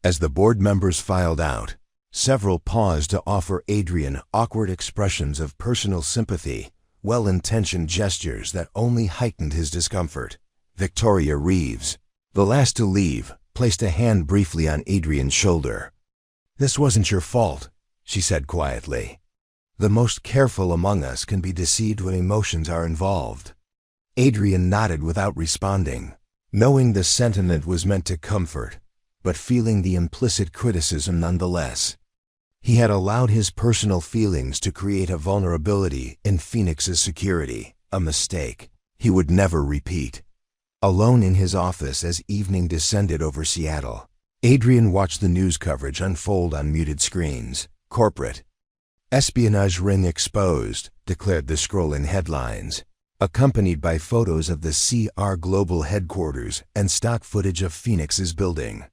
As the board members filed out, several paused to offer Adrian awkward expressions of personal sympathy, well-intentioned gestures that only heightened his discomfort. Victoria Reeves, the last to leave, placed a hand briefly on Adrian's shoulder. "This wasn't your fault," she said quietly. "The most careful among us can be deceived when emotions are involved." Adrian nodded without responding, knowing the sentiment was meant to comfort, but feeling the implicit criticism nonetheless. He had allowed his personal feelings to create a vulnerability in Phoenix's security, a mistake he would never repeat. Alone in his office as evening descended over Seattle, Adrian watched the news coverage unfold on muted screens. "Corporate espionage ring exposed," declared the scrolling headlines, accompanied by photos of the CR Global headquarters and stock footage of Phoenix's building.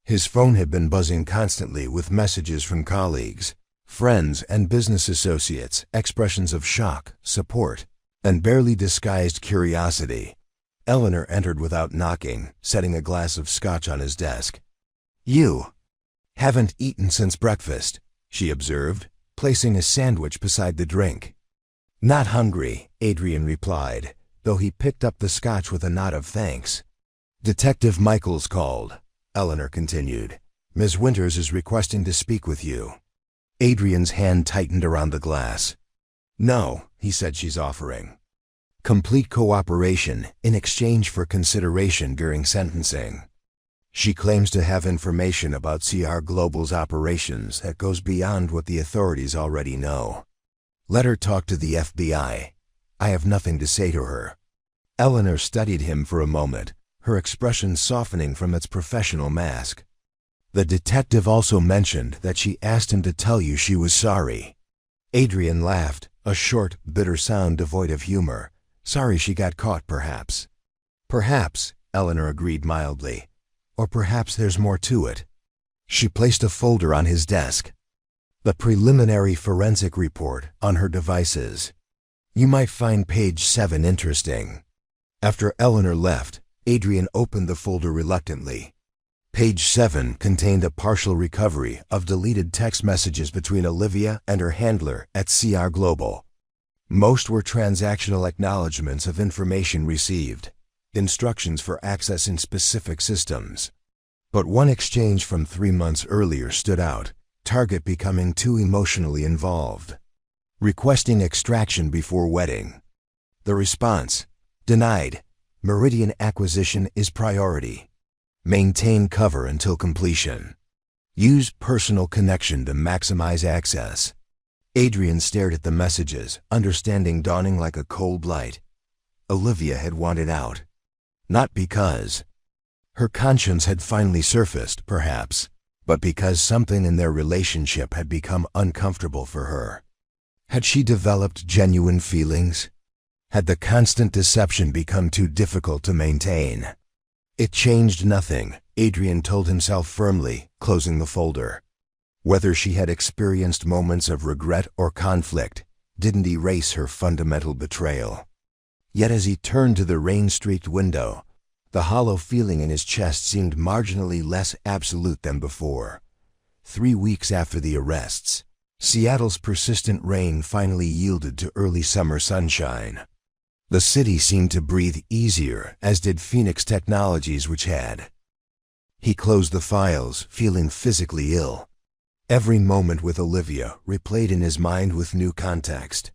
His phone had been buzzing constantly with messages from colleagues, friends, and business associates, expressions of shock, support, and barely disguised curiosity. Eleanor entered without knocking, setting a glass of scotch on his desk. "You haven't eaten since breakfast," she observed, placing a sandwich beside the drink. "Not hungry," Adrian replied, though he picked up the scotch with a nod of thanks. "Detective Michaels called," Eleanor continued. "Ms. Winters is requesting to speak with you." Adrian's hand tightened around the glass. "No," he said, "she's offering complete cooperation in exchange for consideration during sentencing. She claims to have information about CR Global's operations that goes beyond what the authorities already know. Let her talk to the FBI. I have nothing to say to her." Eleanor studied him for a moment, her expression softening from its professional mask. The detective also mentioned that she asked him to tell you she was sorry. Adrian laughed, a short, bitter sound devoid of humor. Sorry she got caught, perhaps. Perhaps, Eleanor agreed mildly. Or perhaps there's more to it. She placed a folder on his desk. The preliminary forensic report on her devices. You might find page 7 interesting. After Eleanor left, Adrian opened the folder reluctantly. Page 7 contained a partial recovery of deleted text messages between Olivia and her handler at CR Global. Most were transactional acknowledgments of information received, instructions for accessing specific systems. But one exchange from 3 months earlier stood out, target becoming too emotionally involved. Requesting extraction before wedding. The response: denied. Meridian acquisition is priority. Maintain cover until completion. Use personal connection to maximize access. Adrian stared at the messages, understanding dawning like a cold light. Olivia had wanted out. Not because her conscience had finally surfaced, perhaps, but because something in their relationship had become uncomfortable for her. Had she developed genuine feelings? Had the constant deception become too difficult to maintain? It changed nothing, Adrian told himself firmly, closing the folder. Whether she had experienced moments of regret or conflict didn't erase her fundamental betrayal. Yet as he turned to the rain-streaked window, the hollow feeling in his chest seemed marginally less absolute than before. 3 weeks after the arrests, Seattle's persistent rain finally yielded to early summer sunshine. The city seemed to breathe easier, as did Phoenix Technologies, which had. He closed the files, feeling physically ill. Every moment with Olivia replayed in his mind with new context.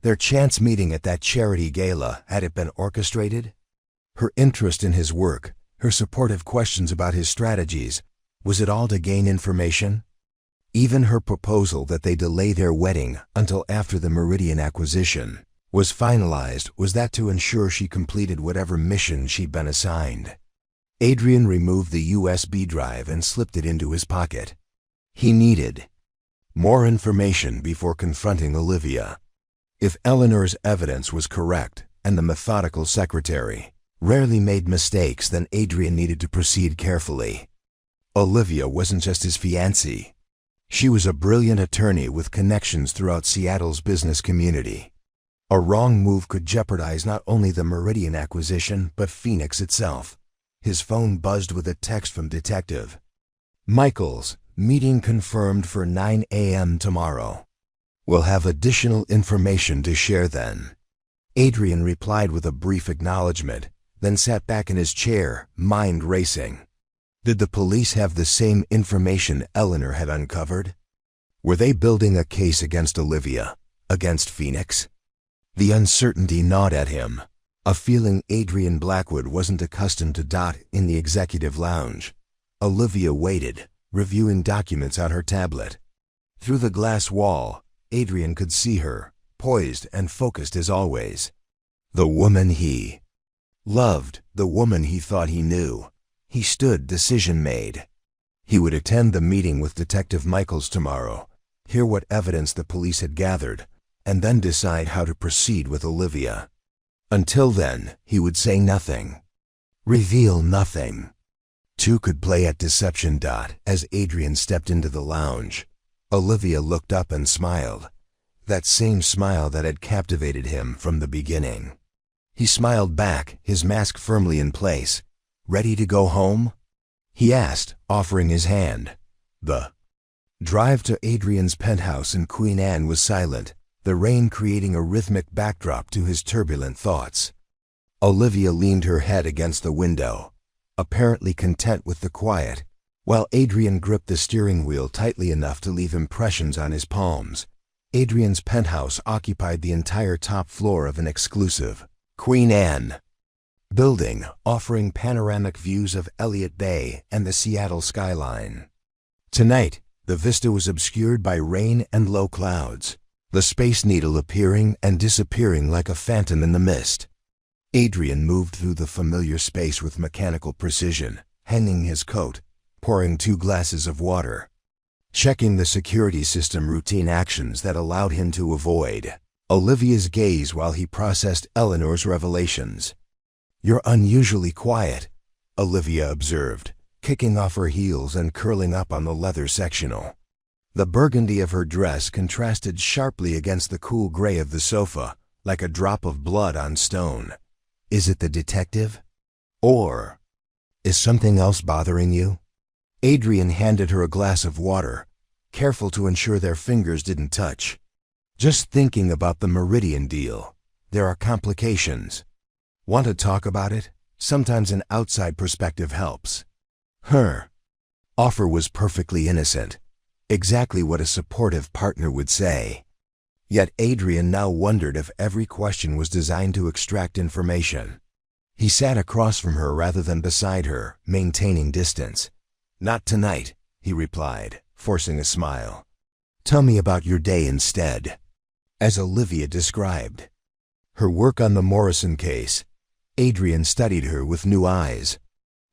Their chance meeting at that charity gala, had it been orchestrated? Her interest in his work, her supportive questions about his strategies, was it all to gain information? Even her proposal that they delay their wedding until after the Meridian acquisition was finalized, was that to ensure she completed whatever mission she'd been assigned? Adrian removed the USB drive and slipped it into his pocket. He needed more information before confronting Olivia. If Eleanor's evidence was correct, and the methodical secretary rarely made mistakes, then Adrian needed to proceed carefully. Olivia wasn't just his fiancée. She was a brilliant attorney with connections throughout Seattle's business community. A wrong move could jeopardize not only the Meridian acquisition, but Phoenix itself. His phone buzzed with a text from Detective Michaels. Meeting confirmed for 9 a.m. tomorrow. We'll have additional information to share then. Adrian replied with a brief acknowledgement, then sat back in his chair, mind racing. Did the police have the same information Eleanor had uncovered? Were they building a case against Olivia, against Phoenix? The uncertainty gnawed at him, a feeling Adrian Blackwood wasn't accustomed to dot in the executive lounge. Olivia waited, reviewing documents on her tablet. Through the glass wall, Adrian could see her, poised and focused as always. The woman he loved, the woman he thought he knew. He stood, decision made. He would attend the meeting with Detective Michaels tomorrow, hear what evidence the police had gathered, and then decide how to proceed with Olivia. Until then, he would say nothing. Reveal nothing. Two could play at deception. As Adrian stepped into the lounge, Olivia looked up and smiled. That same smile that had captivated him from the beginning. He smiled back, his mask firmly in place. Ready to go home? He asked, offering his hand. The drive to Adrian's penthouse in Queen Anne was silent, the rain creating a rhythmic backdrop to his turbulent thoughts. Olivia leaned her head against the window, apparently content with the quiet, while Adrian gripped the steering wheel tightly enough to leave impressions on his palms. Adrian's penthouse occupied the entire top floor of an exclusive Queen Anne building, offering panoramic views of Elliott Bay and the Seattle skyline. Tonight, the vista was obscured by rain and low clouds, the Space Needle appearing and disappearing like a phantom in the mist. Adrian moved through the familiar space with mechanical precision, hanging his coat, pouring 2 glasses of water, checking the security system routine actions that allowed him to avoid Olivia's gaze while he processed Eleanor's revelations. "You're unusually quiet," Olivia observed, kicking off her heels and curling up on the leather sectional. The burgundy of her dress contrasted sharply against the cool gray of the sofa, like a drop of blood on stone. "Is it the detective? Or is something else bothering you?" Adrian handed her a glass of water, careful to ensure their fingers didn't touch. "Just thinking about the Meridian deal. There are complications. Want to talk about it? Sometimes an outside perspective helps." Her offer was perfectly innocent, exactly what a supportive partner would say. Yet Adrian now wondered if every question was designed to extract information. He sat across from her rather than beside her, maintaining distance. "Not tonight," he replied, forcing a smile. "Tell me about your day instead." As Olivia described her work on the Morrison case, Adrian studied her with new eyes.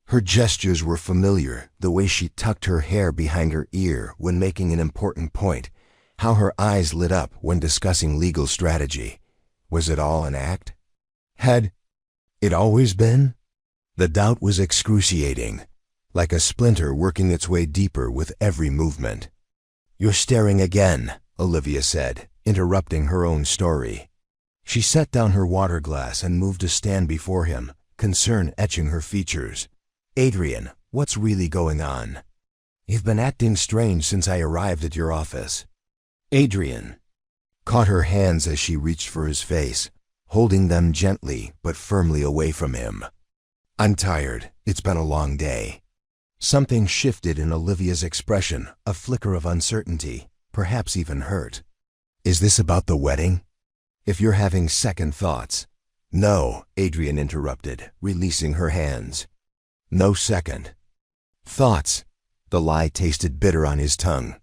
Her gestures were familiar, the way she tucked her hair behind her ear when making an important point, how her eyes lit up when discussing legal strategy. Was it all an act? Had it always been? The doubt was excruciating, like a splinter working its way deeper with every movement. "You're staring again," Olivia said, interrupting her own story. She set down her water glass and moved to stand before him, concern etching her features. "Adrian, what's really going on? You've been acting strange since I arrived at your office." Adrian caught her hands as she reached for his face, holding them gently but firmly away from him. "I'm tired. It's been a long day." Something shifted in Olivia's expression, a flicker of uncertainty, perhaps even hurt. "Is this about the wedding? If you're having second thoughts—" "No," Adrian interrupted, releasing her hands. "No second thoughts." The lie tasted bitter on his tongue.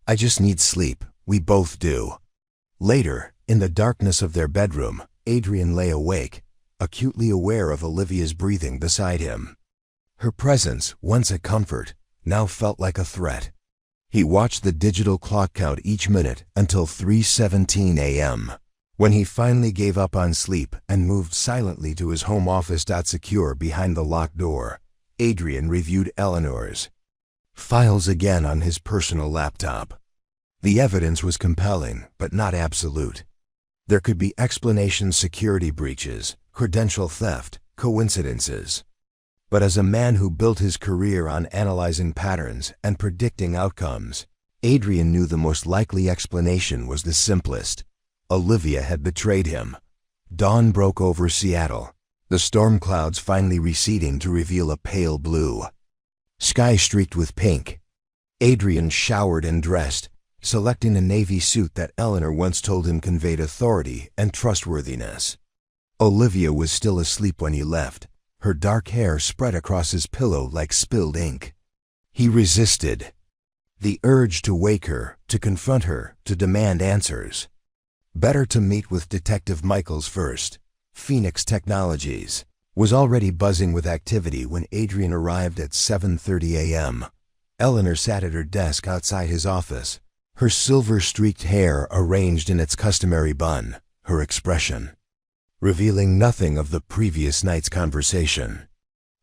"I just need sleep. We both do." Later, in the darkness of their bedroom, Adrian lay awake, acutely aware of Olivia's breathing beside him. Her presence, once a comfort, now felt like a threat. He watched the digital clock count each minute until 3:17 a.m. When he finally gave up on sleep and moved silently to his home office. Secure behind the locked door, Adrian reviewed Eleanor's files again on his personal laptop. The evidence was compelling, but not absolute. There could be explanations: security breaches, credential theft, coincidences. But as a man who built his career on analyzing patterns and predicting outcomes, Adrian knew the most likely explanation was the simplest. Olivia had betrayed him. Dawn broke over Seattle, the storm clouds finally receding to reveal a pale blue sky streaked with pink. Adrian showered and dressed, selecting a navy suit that Eleanor once told him conveyed authority and trustworthiness. Olivia was still asleep when he left, her dark hair spread across his pillow like spilled ink. He resisted the urge to wake her, to confront her, to demand answers. Better to meet with Detective Michaels first. Phoenix Technologies was already buzzing with activity when Adrian arrived at 7:30 a.m. Eleanor sat at her desk outside his office, her silver-streaked hair arranged in its customary bun, her expression revealing nothing of the previous night's conversation.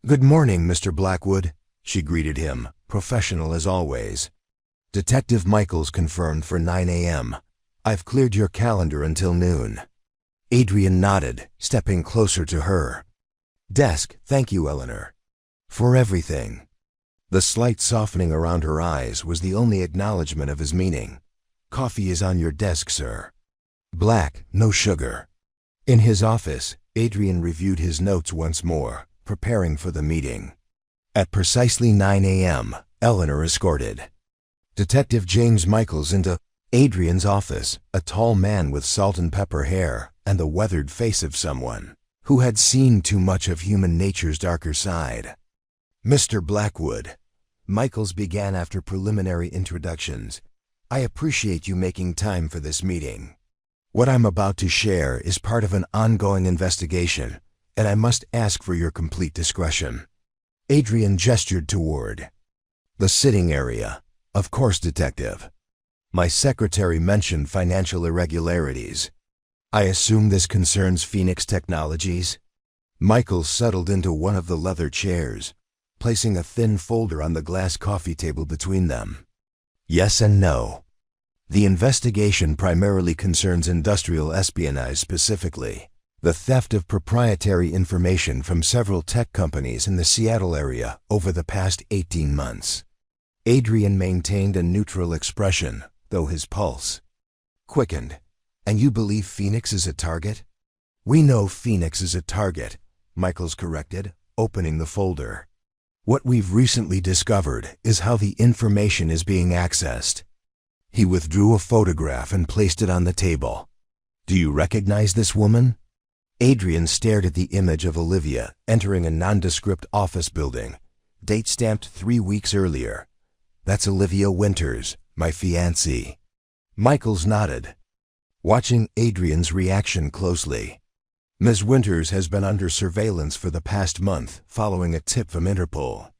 "Good morning, Mr. Blackwood," she greeted him, professional as always. "Detective Michaels confirmed for 9 a.m. I've cleared your calendar until noon." Adrian nodded, stepping closer to her. "Desk, thank you, Eleanor. For everything." The slight softening around her eyes was the only acknowledgement of his meaning. "Coffee is on your desk, sir. Black, no sugar." In his office, Adrian reviewed his notes once more, preparing for the meeting. At precisely 9 a.m., Eleanor escorted Detective James Michaels into Adrian's office, a tall man with salt and pepper hair and the weathered face of someone who had seen too much of human nature's darker side. "Mr. Blackwood," Michaels began after preliminary introductions, "I appreciate you making time for this meeting. What I'm about to share is part of an ongoing investigation, and I must ask for your complete discretion." Adrian gestured toward the sitting area. "Of course, Detective. My secretary mentioned financial irregularities. I assume this concerns Phoenix Technologies?" Michael settled into one of the leather chairs, placing a thin folder on the glass coffee table between them. "Yes and no. The investigation primarily concerns industrial espionage, specifically the theft of proprietary information from several tech companies in the Seattle area over the past 18 months. Adrian maintained a neutral expression, though his pulse quickened. "And you believe Phoenix is a target?" "We know Phoenix is a target," Michaels corrected, opening the folder. "What we've recently discovered is how the information is being accessed." He withdrew a photograph and placed it on the table. "Do you recognize this woman?" Adrian stared at the image of Olivia entering a nondescript office building, date stamped 3 weeks earlier. "That's Olivia Winters, my fiancée." Michaels nodded, watching Adrian's reaction closely. "Ms. Winters has been under surveillance for the past month following a tip from Interpol.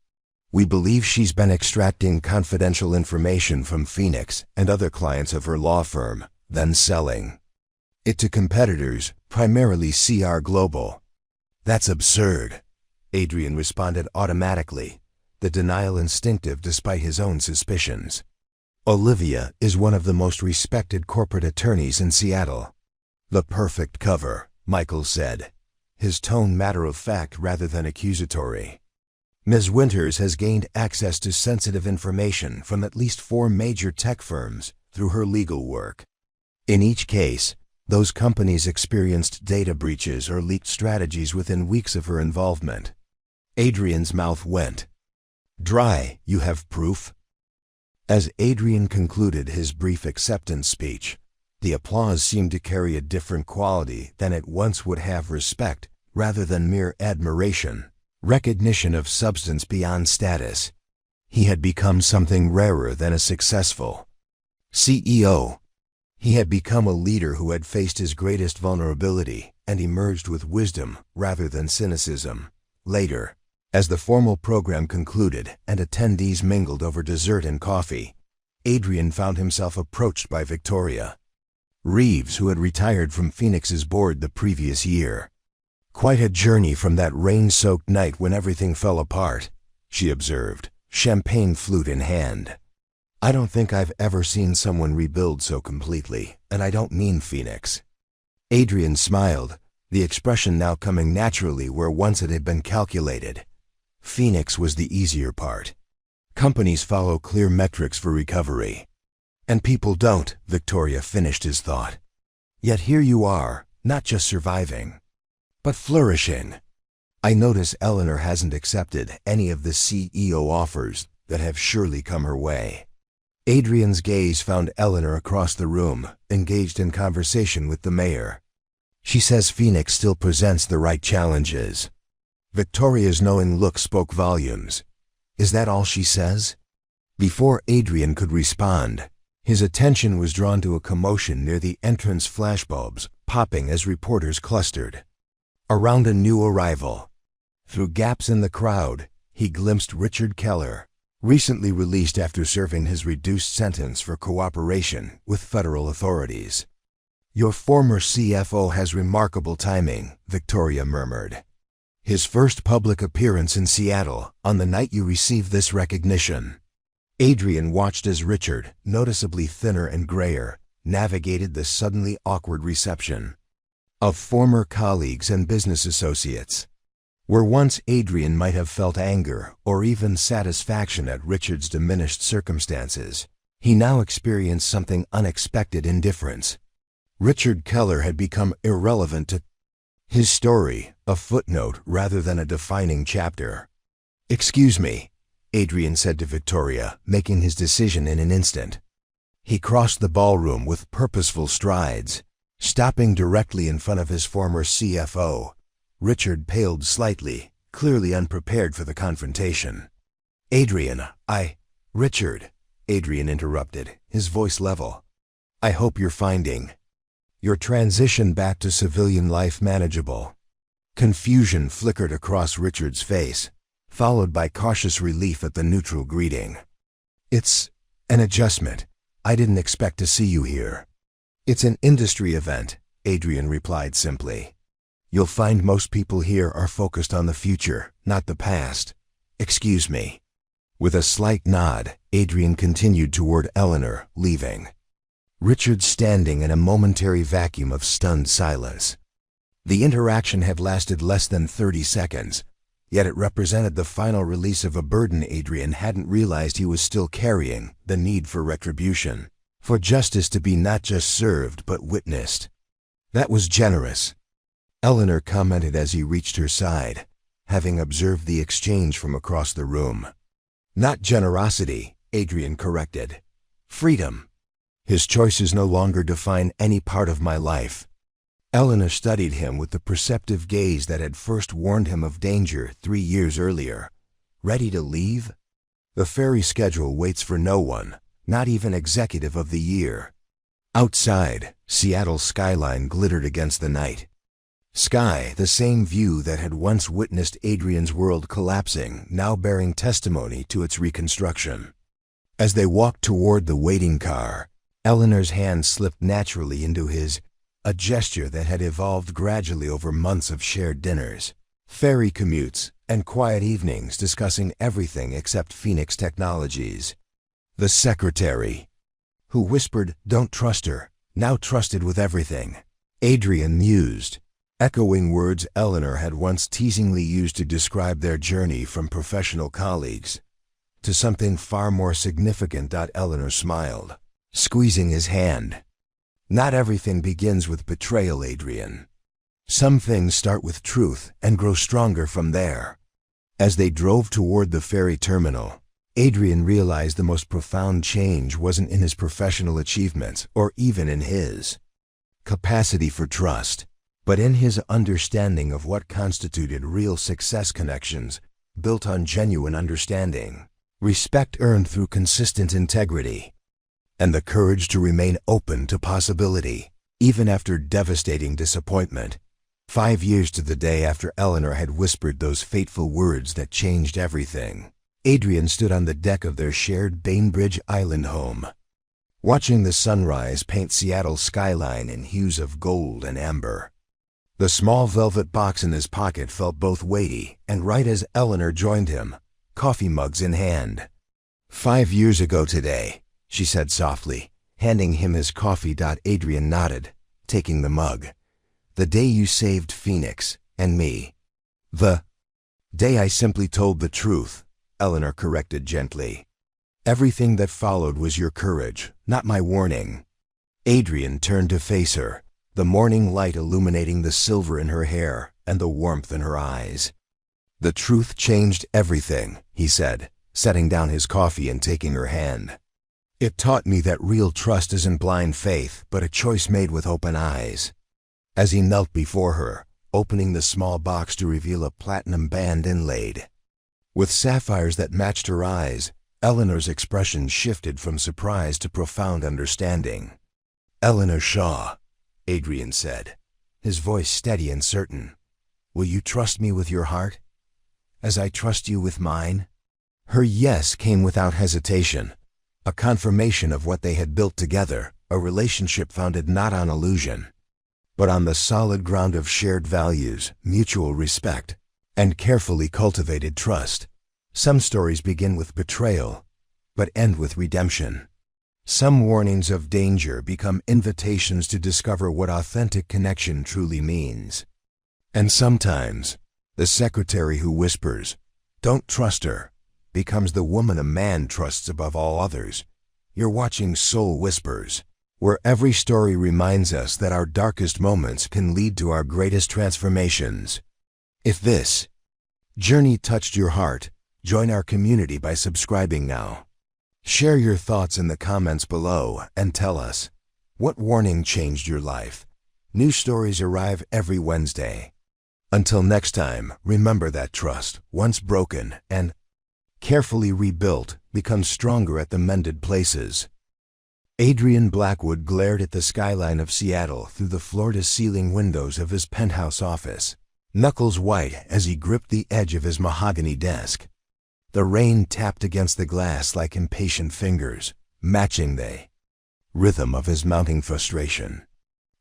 We believe she's been extracting confidential information from Phoenix and other clients of her law firm, then selling it to competitors, primarily CR Global." "That's absurd," Adrian responded automatically, the denial instinctive despite his own suspicions. "Olivia is one of the most respected corporate attorneys in Seattle." "The perfect cover," Michael said, his tone matter-of-fact rather than accusatory. "Ms. Winters has gained access to sensitive information from at least 4 major tech firms through her legal work. In each case, those companies experienced data breaches or leaked strategies within weeks of her involvement." Adrian's mouth went dry. "You have proof?" As Adrian concluded his brief acceptance speech, the applause seemed to carry a different quality than it once would have: respect rather than mere admiration, recognition of substance beyond status. He had become something rarer than a successful CEO. He had become a leader who had faced his greatest vulnerability and emerged with wisdom rather than cynicism. Later, as the formal program concluded and attendees mingled over dessert and coffee, Adrian found himself approached by Victoria Reeves, who had retired from Phoenix's board the previous year. "Quite a journey from that rain-soaked night when everything fell apart," she observed, champagne flute in hand. "I don't think I've ever seen someone rebuild so completely, and I don't mean Phoenix." Adrian smiled, the expression now coming naturally where once it had been calculated. Phoenix was the easier part. Companies follow clear metrics for recovery. "And people don't," Victoria finished his thought. "Yet here you are, not just surviving, but flourishing. I notice Eleanor hasn't accepted any of the CEO offers that have surely come her way." Adrian's gaze found Eleanor across the room, engaged in conversation with the mayor. "She says Phoenix still presents the right challenges." Victoria's knowing look spoke volumes. "Is that all she says?" Before Adrian could respond, his attention was drawn to a commotion near the entrance, flashbulbs popping as reporters clustered around a new arrival. Through gaps in the crowd, he glimpsed Richard Keller, recently released after serving his reduced sentence for cooperation with federal authorities. "Your former CFO has remarkable timing," Victoria murmured. "His first public appearance in Seattle on the night you received this recognition." Adrian watched as Richard, noticeably thinner and grayer, navigated the suddenly awkward reception of former colleagues and business associates. Where once Adrian might have felt anger or even satisfaction at Richard's diminished circumstances, he now experienced something unexpected: indifference. Richard Keller had become irrelevant to his story, a footnote rather than a defining chapter. "Excuse me," Adrian said to Victoria, making his decision in an instant. He crossed the ballroom with purposeful strides, stopping directly in front of his former CFO. Richard paled slightly, clearly unprepared for the confrontation. Richard," Adrian interrupted, his voice level. "I hope you're finding your transition back to civilian life manageable." Confusion flickered across Richard's face, followed by cautious relief at the neutral greeting. "It's an adjustment. I didn't expect to see you here." "It's an industry event," Adrian replied simply. "You'll find most people here are focused on the future, not the past. Excuse me." With a slight nod, Adrian continued toward Eleanor, leaving. Richard standing in a momentary vacuum of stunned silence. The interaction had lasted less than 30 seconds, yet it represented the final release of a burden Adrian hadn't realized he was still carrying, the need for retribution, for justice to be not just served but witnessed. "That was generous," Eleanor commented as he reached her side, having observed the exchange from across the room. "Not generosity," Adrian corrected. "Freedom. His choices no longer define any part of my life." Eleanor studied him with the perceptive gaze that had first warned him of danger 3 years earlier. "Ready to leave?" "The ferry schedule waits for no one, not even executive of the year." Outside, Seattle's skyline glittered against the night. Sky, the same view that had once witnessed Adrian's world collapsing, now bearing testimony to its reconstruction. As they walked toward the waiting car, Eleanor's hand slipped naturally into his, a gesture that had evolved gradually over months of shared dinners, ferry commutes, and quiet evenings discussing everything except Phoenix Technologies. The secretary, who whispered, "Don't trust her," now trusted with everything. Adrian mused, echoing words Eleanor had once teasingly used to describe their journey from professional colleagues to something far more significant. Eleanor smiled, squeezing his hand. "Not everything begins with betrayal, Adrian. Some things start with truth and grow stronger from there." As they drove toward the ferry terminal, Adrian realized the most profound change wasn't in his professional achievements or even in his capacity for trust, but in his understanding of what constituted real success: connections built on genuine understanding, respect earned through consistent integrity, and the courage to remain open to possibility, even after devastating disappointment. 5 years to the day after Eleanor had whispered those fateful words that changed everything, Adrian stood on the deck of their shared Bainbridge Island home, watching the sunrise paint Seattle's skyline in hues of gold and amber. The small velvet box in his pocket felt both weighty and right as Eleanor joined him, coffee mugs in hand. 5 years ago today," she said softly, handing him his coffee. Adrian nodded, taking the mug. "The day you saved Phoenix and me." "The day I simply told the truth," Eleanor corrected gently. "Everything that followed was your courage, not my warning." Adrian turned to face her, the morning light illuminating the silver in her hair and the warmth in her eyes. "The truth changed everything," he said, setting down his coffee and taking her hand. "It taught me that real trust isn't blind faith, but a choice made with open eyes." As he knelt before her, opening the small box to reveal a platinum band inlaid with sapphires that matched her eyes, Eleanor's expression shifted from surprise to profound understanding. "Eleanor Shaw," Adrian said, his voice steady and certain. "Will you trust me with your heart, as I trust you with mine?" Her yes came without hesitation, a confirmation of what they had built together, a relationship founded not on illusion, but on the solid ground of shared values, mutual respect, and carefully cultivated trust. Some stories begin with betrayal, but end with redemption. Some warnings of danger become invitations to discover what authentic connection truly means. And sometimes, the secretary who whispers, "Don't trust her," becomes the woman a man trusts above all others. You're watching Soul Whispers, where every story reminds us that our darkest moments can lead to our greatest transformations. If this journey touched your heart, join our community by subscribing now. Share your thoughts in the comments below and tell us, what warning changed your life? New stories arrive every Wednesday. Until next time, remember that trust, once broken and carefully rebuilt, becomes stronger at the mended places. Adrian Blackwood glared at the skyline of Seattle through the floor-to-ceiling windows of his penthouse office, knuckles white as he gripped the edge of his mahogany desk. The rain tapped against the glass like impatient fingers, matching the rhythm of his mounting frustration.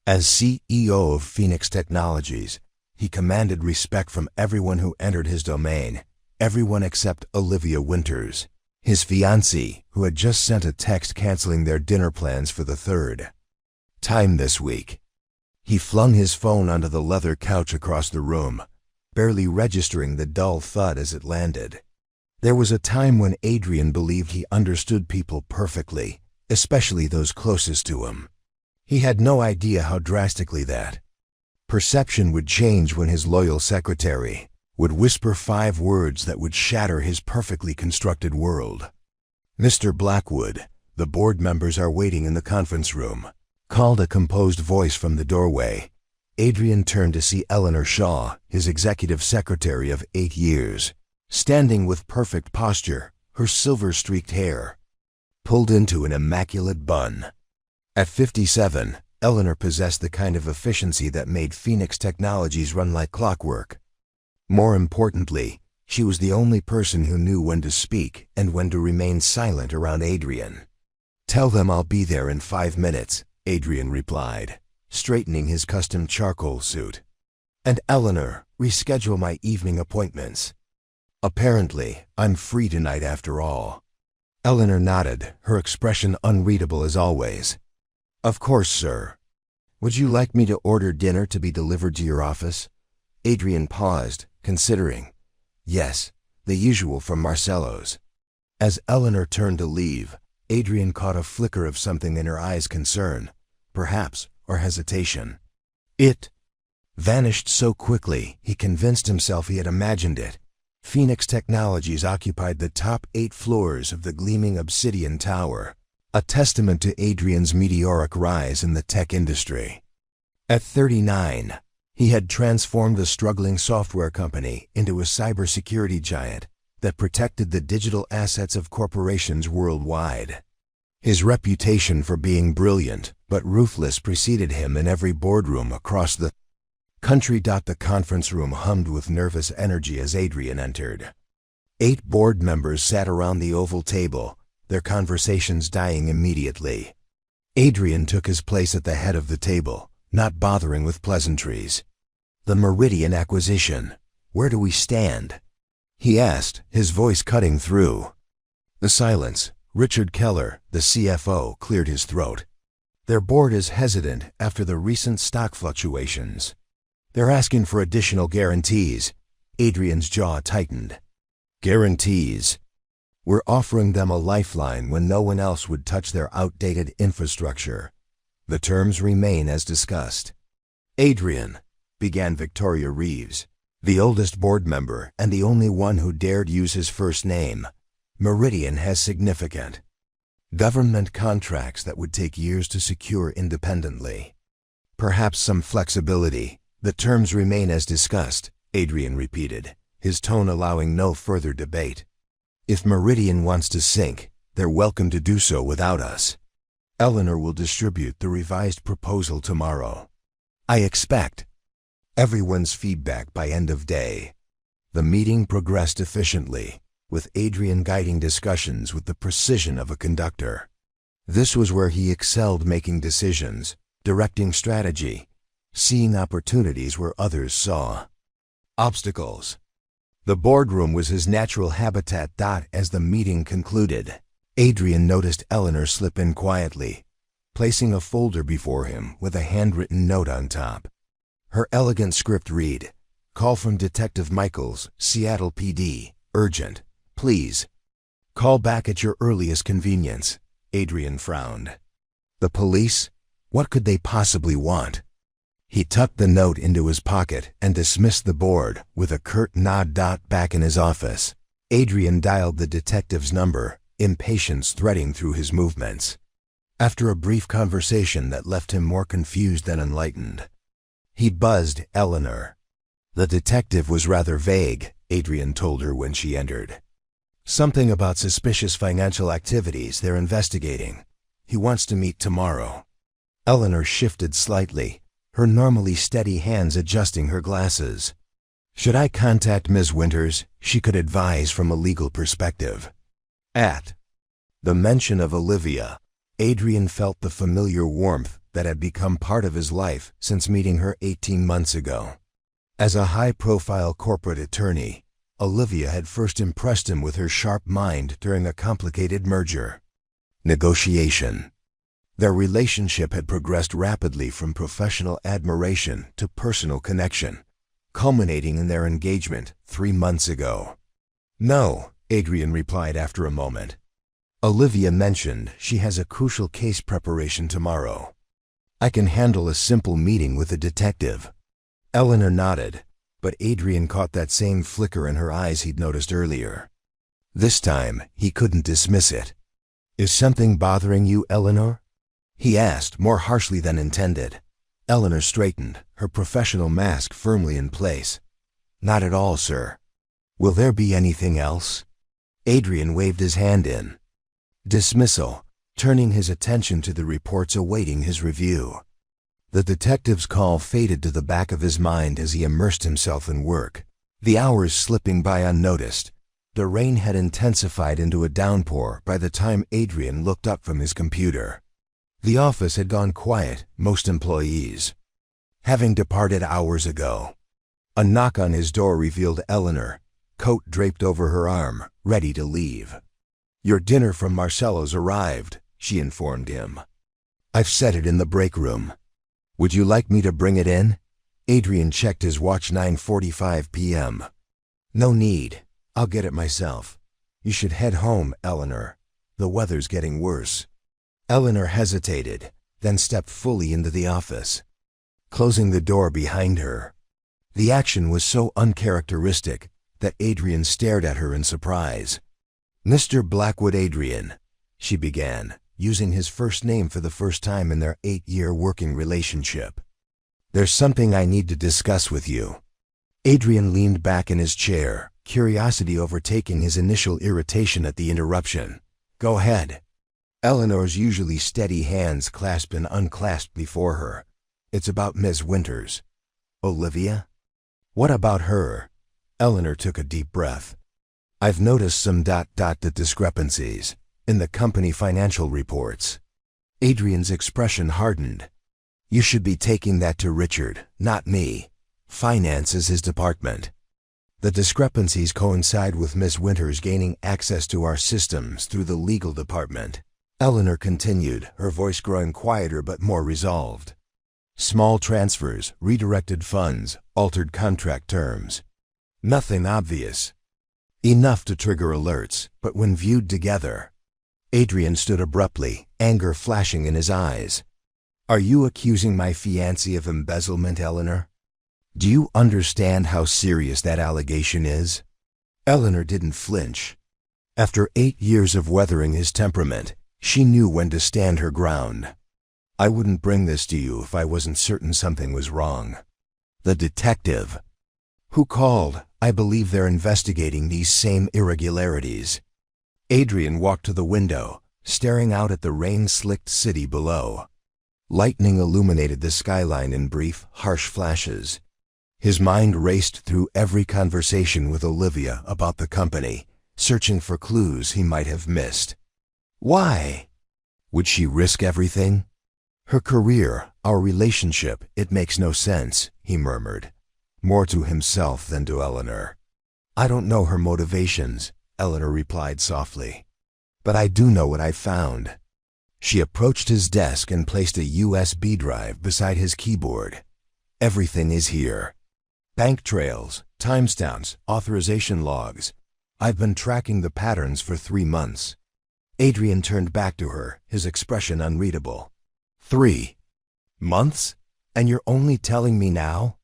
As CEO of Phoenix Technologies, he commanded respect from everyone who entered his domain, everyone except Olivia Winters, his fiancée, who had just sent a text canceling their dinner plans for the third time this week. He flung his phone onto the leather couch across the room, barely registering the dull thud as it landed. There was a time when Adrian believed he understood people perfectly, especially those closest to him. He had no idea how drastically that perception would change when his loyal secretary would whisper 5 words that would shatter his perfectly constructed world. "Mr. Blackwood, the board members are waiting in the conference room," called a composed voice from the doorway. Adrian turned to see Eleanor Shaw, his executive secretary of 8 years, standing with perfect posture, her silver-streaked hair pulled into an immaculate bun. At 57, Eleanor possessed the kind of efficiency that made Phoenix Technologies run like clockwork. More importantly, she was the only person who knew when to speak and when to remain silent around Adrian. "Tell them I'll be there in 5 minutes," Adrian replied, straightening his custom charcoal suit. "And Eleanor, reschedule my evening appointments. Apparently, I'm free tonight after all." Eleanor nodded, her expression unreadable as always. "Of course, sir. Would you like me to order dinner to be delivered to your office?" Adrian paused, considering. "Yes, the usual from Marcello's." As Eleanor turned to leave, Adrian caught a flicker of something in her eyes: concern, perhaps, or hesitation. It vanished so quickly he convinced himself he had imagined it. Phoenix Technologies occupied the top 8 floors of the gleaming obsidian tower, a testament to Adrian's meteoric rise in the tech industry. At 39, he had transformed the struggling software company into a cybersecurity giant that protected the digital assets of corporations worldwide. His reputation for being brilliant but ruthless preceded him in every boardroom across the country. The conference room hummed with nervous energy as Adrian entered. 8 board members sat around the oval table, their conversations dying immediately. Adrian took his place at the head of the table, not bothering with pleasantries. "The Meridian acquisition. Where do we stand?" he asked, his voice cutting through the silence. Richard Keller, the CFO, cleared his throat. "Their board is hesitant after the recent stock fluctuations. They're asking for additional guarantees." Adrian's jaw tightened. "Guarantees? We're offering them a lifeline when no one else would touch their outdated infrastructure. The terms remain as discussed." "Adrian," began Victoria Reeves, the oldest board member and the only one who dared use his first name, "Meridian has significant government contracts that would take years to secure independently. Perhaps some flexibility. The terms remain as discussed," Adrian repeated, his tone allowing no further debate. "If Meridian wants to sink, they're welcome to do so without us. Eleanor will distribute the revised proposal tomorrow. I expect everyone's feedback by end of day." The meeting progressed efficiently, with Adrian guiding discussions with the precision of a conductor. This was where he excelled, making decisions, directing strategy, seeing opportunities where others saw obstacles. The boardroom was his natural habitat. As the meeting concluded, Adrian noticed Eleanor slip in quietly, placing a folder before him with a handwritten note on top. Her elegant script read, "Call from Detective Michaels, Seattle PD, urgent. Please call back at your earliest convenience." Adrian frowned. The police? What could they possibly want? He tucked the note into his pocket and dismissed the board with a curt nod. Back in his office, Adrian dialed the detective's number, impatience threading through his movements. After a brief conversation that left him more confused than enlightened, he buzzed Eleanor. The detective was rather vague, Adrian told her when she entered. "Something about suspicious financial activities they're investigating. He wants to meet tomorrow." Eleanor shifted slightly, her normally steady hands adjusting her glasses. Should I contact Ms. Winters? She could advise from a legal perspective. At the mention of Olivia, Adrian felt the familiar warmth that had become part of his life since meeting her 18 months ago. As a high-profile corporate attorney, Olivia had first impressed him with her sharp mind during a complicated merger negotiation. Their relationship had progressed rapidly from professional admiration to personal connection, culminating in their engagement 3 months ago. No, Adrian replied after a moment. Olivia mentioned she has a crucial case preparation tomorrow. I can handle a simple meeting with a detective. Eleanor nodded, but Adrian caught that same flicker in her eyes he'd noticed earlier. This time, he couldn't dismiss it. Is something bothering you, Eleanor? He asked, more harshly than intended. Eleanor straightened, her professional mask firmly in place. Not at all, sir. Will there be anything else? Adrian waved his hand in dismissal, turning his attention to the reports awaiting his review. The detective's call faded to the back of his mind as he immersed himself in work. The hours slipping by unnoticed. The rain had intensified into a downpour by the time Adrian looked up from his computer. The office had gone quiet, most employees having departed hours ago. A knock on his door revealed Eleanor, coat draped over her arm, ready to leave. Your dinner from Marcello's arrived, she informed him. I've set it in the break room. Would you like me to bring it in? Adrian checked his watch. 9:45 p.m. No need. I'll get it myself. You should head home, Eleanor. The weather's getting worse. Eleanor hesitated, then stepped fully into the office, closing the door behind her. The action was so uncharacteristic that Adrian stared at her in surprise. Mr. Blackwood Adrian, she began, using his first name for the first time in their 8-year working relationship. There's something I need to discuss with you. Adrian leaned back in his chair, curiosity overtaking his initial irritation at the interruption. Go ahead. Eleanor's usually steady hands clasped and unclasped before her. It's about Ms. Winters. Olivia? What about her? Eleanor took a deep breath. I've noticed some discrepancies in the company financial reports. Adrian's expression hardened. You should be taking that to Richard, not me. Finance is his department. The discrepancies coincide with Miss Winters gaining access to our systems through the legal department. Eleanor continued, her voice growing quieter but more resolved. Small transfers, redirected funds, altered contract terms. Nothing obvious. Enough to trigger alerts, but when viewed together. Adrian stood abruptly, anger flashing in his eyes. Are you accusing my fiancé of embezzlement, Eleanor? Do you understand how serious that allegation is? Eleanor didn't flinch. After 8 years of weathering his temperament, she knew when to stand her ground. I wouldn't bring this to you if I wasn't certain something was wrong. The detective who called, I believe they're investigating these same irregularities. Adrian walked to the window, staring out at the rain-slicked city below. Lightning illuminated the skyline in brief, harsh flashes. His mind raced through every conversation with Olivia about the company, searching for clues he might have missed. Why? Would she risk everything? Her career, our relationship, it makes no sense, he murmured, more to himself than to Eleanor. I don't know her motivations, Eleanor replied softly. But I do know what I found. She approached his desk and placed a USB drive beside his keyboard. Everything is here. Bank trails, timestamps, authorization logs. I've been tracking the patterns for 3 months. Adrian turned back to her, his expression unreadable. 3 months? And you're only telling me now?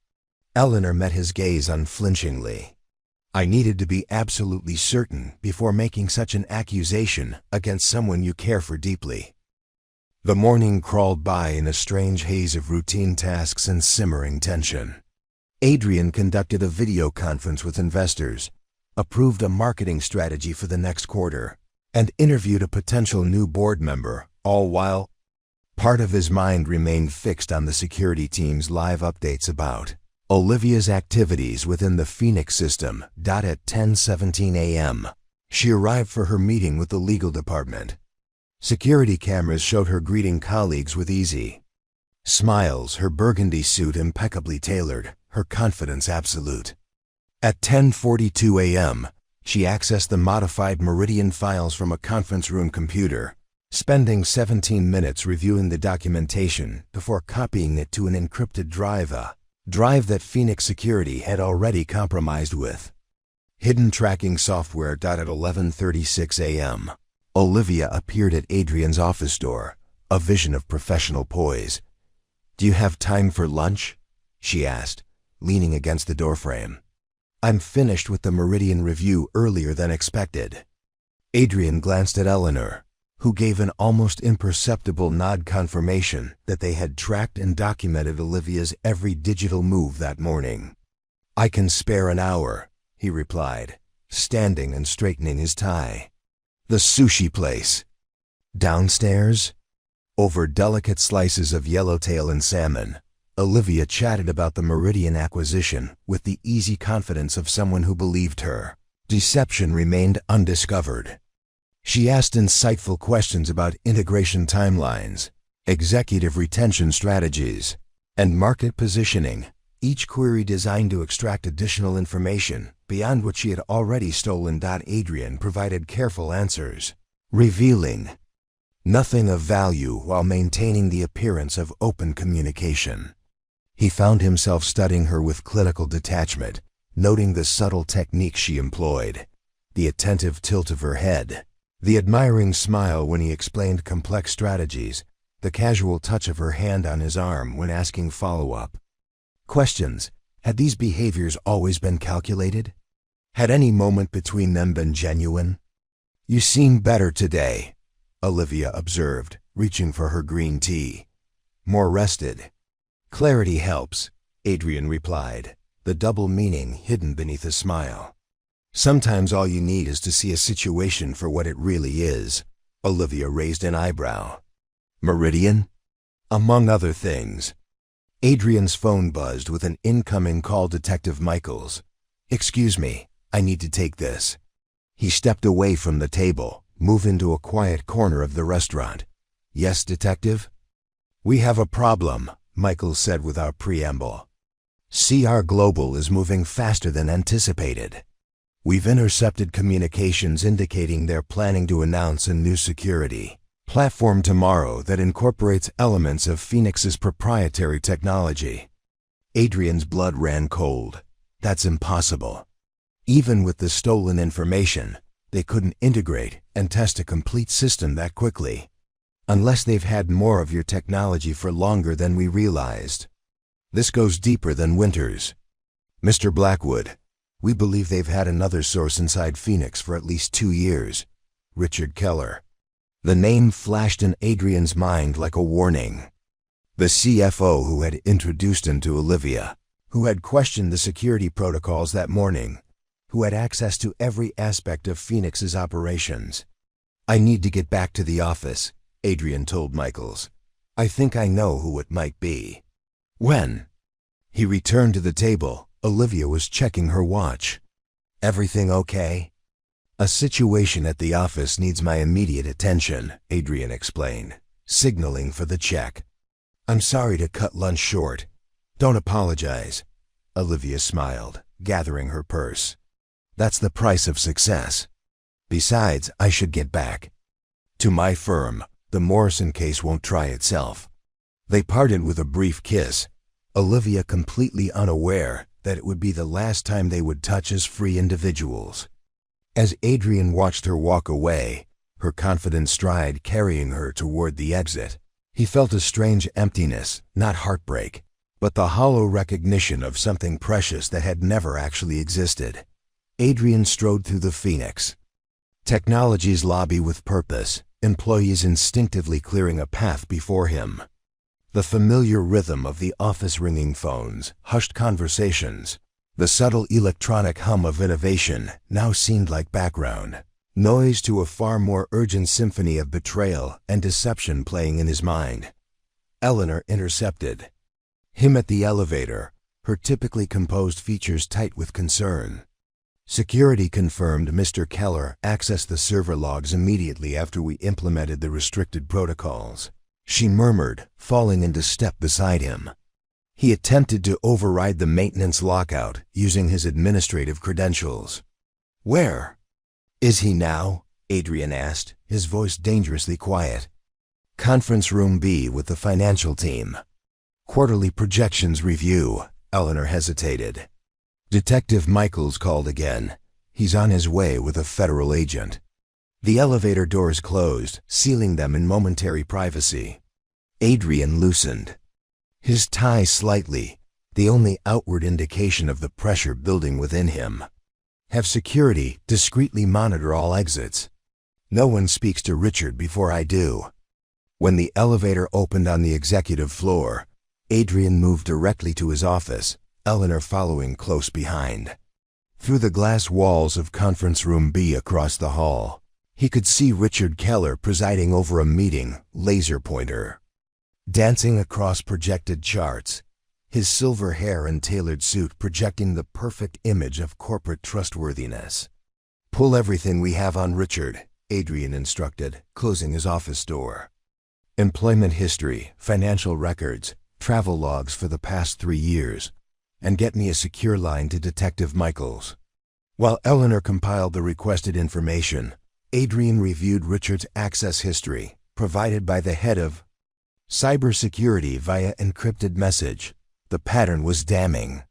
Eleanor met his gaze unflinchingly. I needed to be absolutely certain before making such an accusation against someone you care for deeply. The morning crawled by in a strange haze of routine tasks and simmering tension. Adrian conducted a video conference with investors, approved a marketing strategy for the next quarter, and interviewed a potential new board member, all while part of his mind remained fixed on the security team's live updates about Olivia's activities within the Phoenix system. At 10:17 a.m., she arrived for her meeting with the legal department. Security cameras showed her greeting colleagues with easy smiles, her burgundy suit impeccably tailored, her confidence absolute. At 10:42 a.m., she accessed the modified Meridian files from a conference room computer, spending 17 minutes reviewing the documentation before copying it to an encrypted drive, a drive that Phoenix Security had already compromised with hidden tracking software. At 11:36 a.m., Olivia appeared at Adrian's office door, a vision of professional poise. "Do you have time for lunch?" she asked, leaning against the doorframe. "I'm finished with the Meridian review earlier than expected." Adrian glanced at Eleanor, who gave an almost imperceptible nod, confirmation that they had tracked and documented Olivia's every digital move that morning. "I can spare an hour," he replied, standing and straightening his tie. "The sushi place." Downstairs, over delicate slices of yellowtail and salmon, Olivia chatted about the Meridian acquisition with the easy confidence of someone who believed her deception remained undiscovered. She asked insightful questions about integration timelines, executive retention strategies, and market positioning, each query designed to extract additional information beyond what she had already stolen. Adrian provided careful answers, revealing nothing of value while maintaining the appearance of open communication. He found himself studying her with clinical detachment, noting the subtle techniques she employed, the attentive tilt of her head, the admiring smile when he explained complex strategies, the casual touch of her hand on his arm when asking follow-up questions. Had these behaviors always been calculated? Had any moment between them been genuine? "You seem better today," Olivia observed, reaching for her green tea. "More rested." "Clarity helps," Adrian replied, the double meaning hidden beneath a smile. "Sometimes all you need is to see a situation for what it really is." Olivia raised an eyebrow. "Meridian?" "Among other things." Adrian's phone buzzed with an incoming call. Detective Michaels. "Excuse me, I need to take this." He stepped away from the table, moved into a quiet corner of the restaurant. "Yes, detective?" "We have a problem," Michaels said without preamble. "CR Global is moving faster than anticipated. We've intercepted communications indicating they're planning to announce a new security platform tomorrow that incorporates elements of Phoenix's proprietary technology." Adrian's blood ran cold. "That's impossible. Even with the stolen information, they couldn't integrate and test a complete system that quickly. Unless they've had more of your technology for longer than we realized. This goes deeper than Winters. Mr. Blackwood, we believe they've had another source inside Phoenix for at least 2 years. Richard Keller." The name flashed in Adrian's mind like a warning. The CFO who had introduced him to Olivia, who had questioned the security protocols that morning, who had access to every aspect of Phoenix's operations. "I need to get back to the office," Adrian told Michaels. "I think I know who it might be." "When?" He returned to the table. Olivia was checking her watch. "Everything okay?" "A situation at the office needs my immediate attention," Adrian explained, signaling for the check. "I'm sorry to cut lunch short." "Don't apologize." Olivia smiled, gathering her purse. "That's the price of success. Besides, I should get back to my firm. The Morrison case won't try itself." They parted with a brief kiss, Olivia completely unaware that it would be the last time they would touch as free individuals. As Adrian watched her walk away, her confident stride carrying her toward the exit, he felt a strange emptiness, not heartbreak, but the hollow recognition of something precious that had never actually existed. Adrian strode through the Phoenix Technologies lobby with purpose, employees instinctively clearing a path before him. The familiar rhythm of the office ringing phones, hushed conversations, the subtle electronic hum of innovation now seemed like background noise to a far more urgent symphony of betrayal and deception playing in his mind. Eleanor intercepted him at the elevator, her typically composed features tight with concern. Security confirmed Mr. Keller accessed the server logs immediately after we implemented the restricted protocols, she murmured, falling into step beside him. He attempted to override the maintenance lockout using his administrative credentials. Where is he now? Adrian asked, his voice dangerously quiet. Conference room B with the financial team. Quarterly projections review. Eleanor hesitated. Detective Michaels called again. He's on his way with a federal agent. The elevator doors closed, sealing them in momentary privacy. Adrian loosened his tie slightly, the only outward indication of the pressure building within him. Have security discreetly monitor all exits. No one speaks to Richard before I do. When the elevator opened on the executive floor, Adrian moved directly to his office, Eleanor following close behind. Through the glass walls of conference room B across the hall, he could see Richard Keller presiding over a meeting, laser pointer dancing across projected charts, his silver hair and tailored suit projecting the perfect image of corporate trustworthiness. Pull everything we have on Richard, Adrian instructed, closing his office door. Employment history, financial records, travel logs for the past 3 years, and get me a secure line to Detective Michaels. While Eleanor compiled the requested information, Adrian reviewed Richard's access history, provided by the head of cybersecurity via encrypted message. The pattern was damning.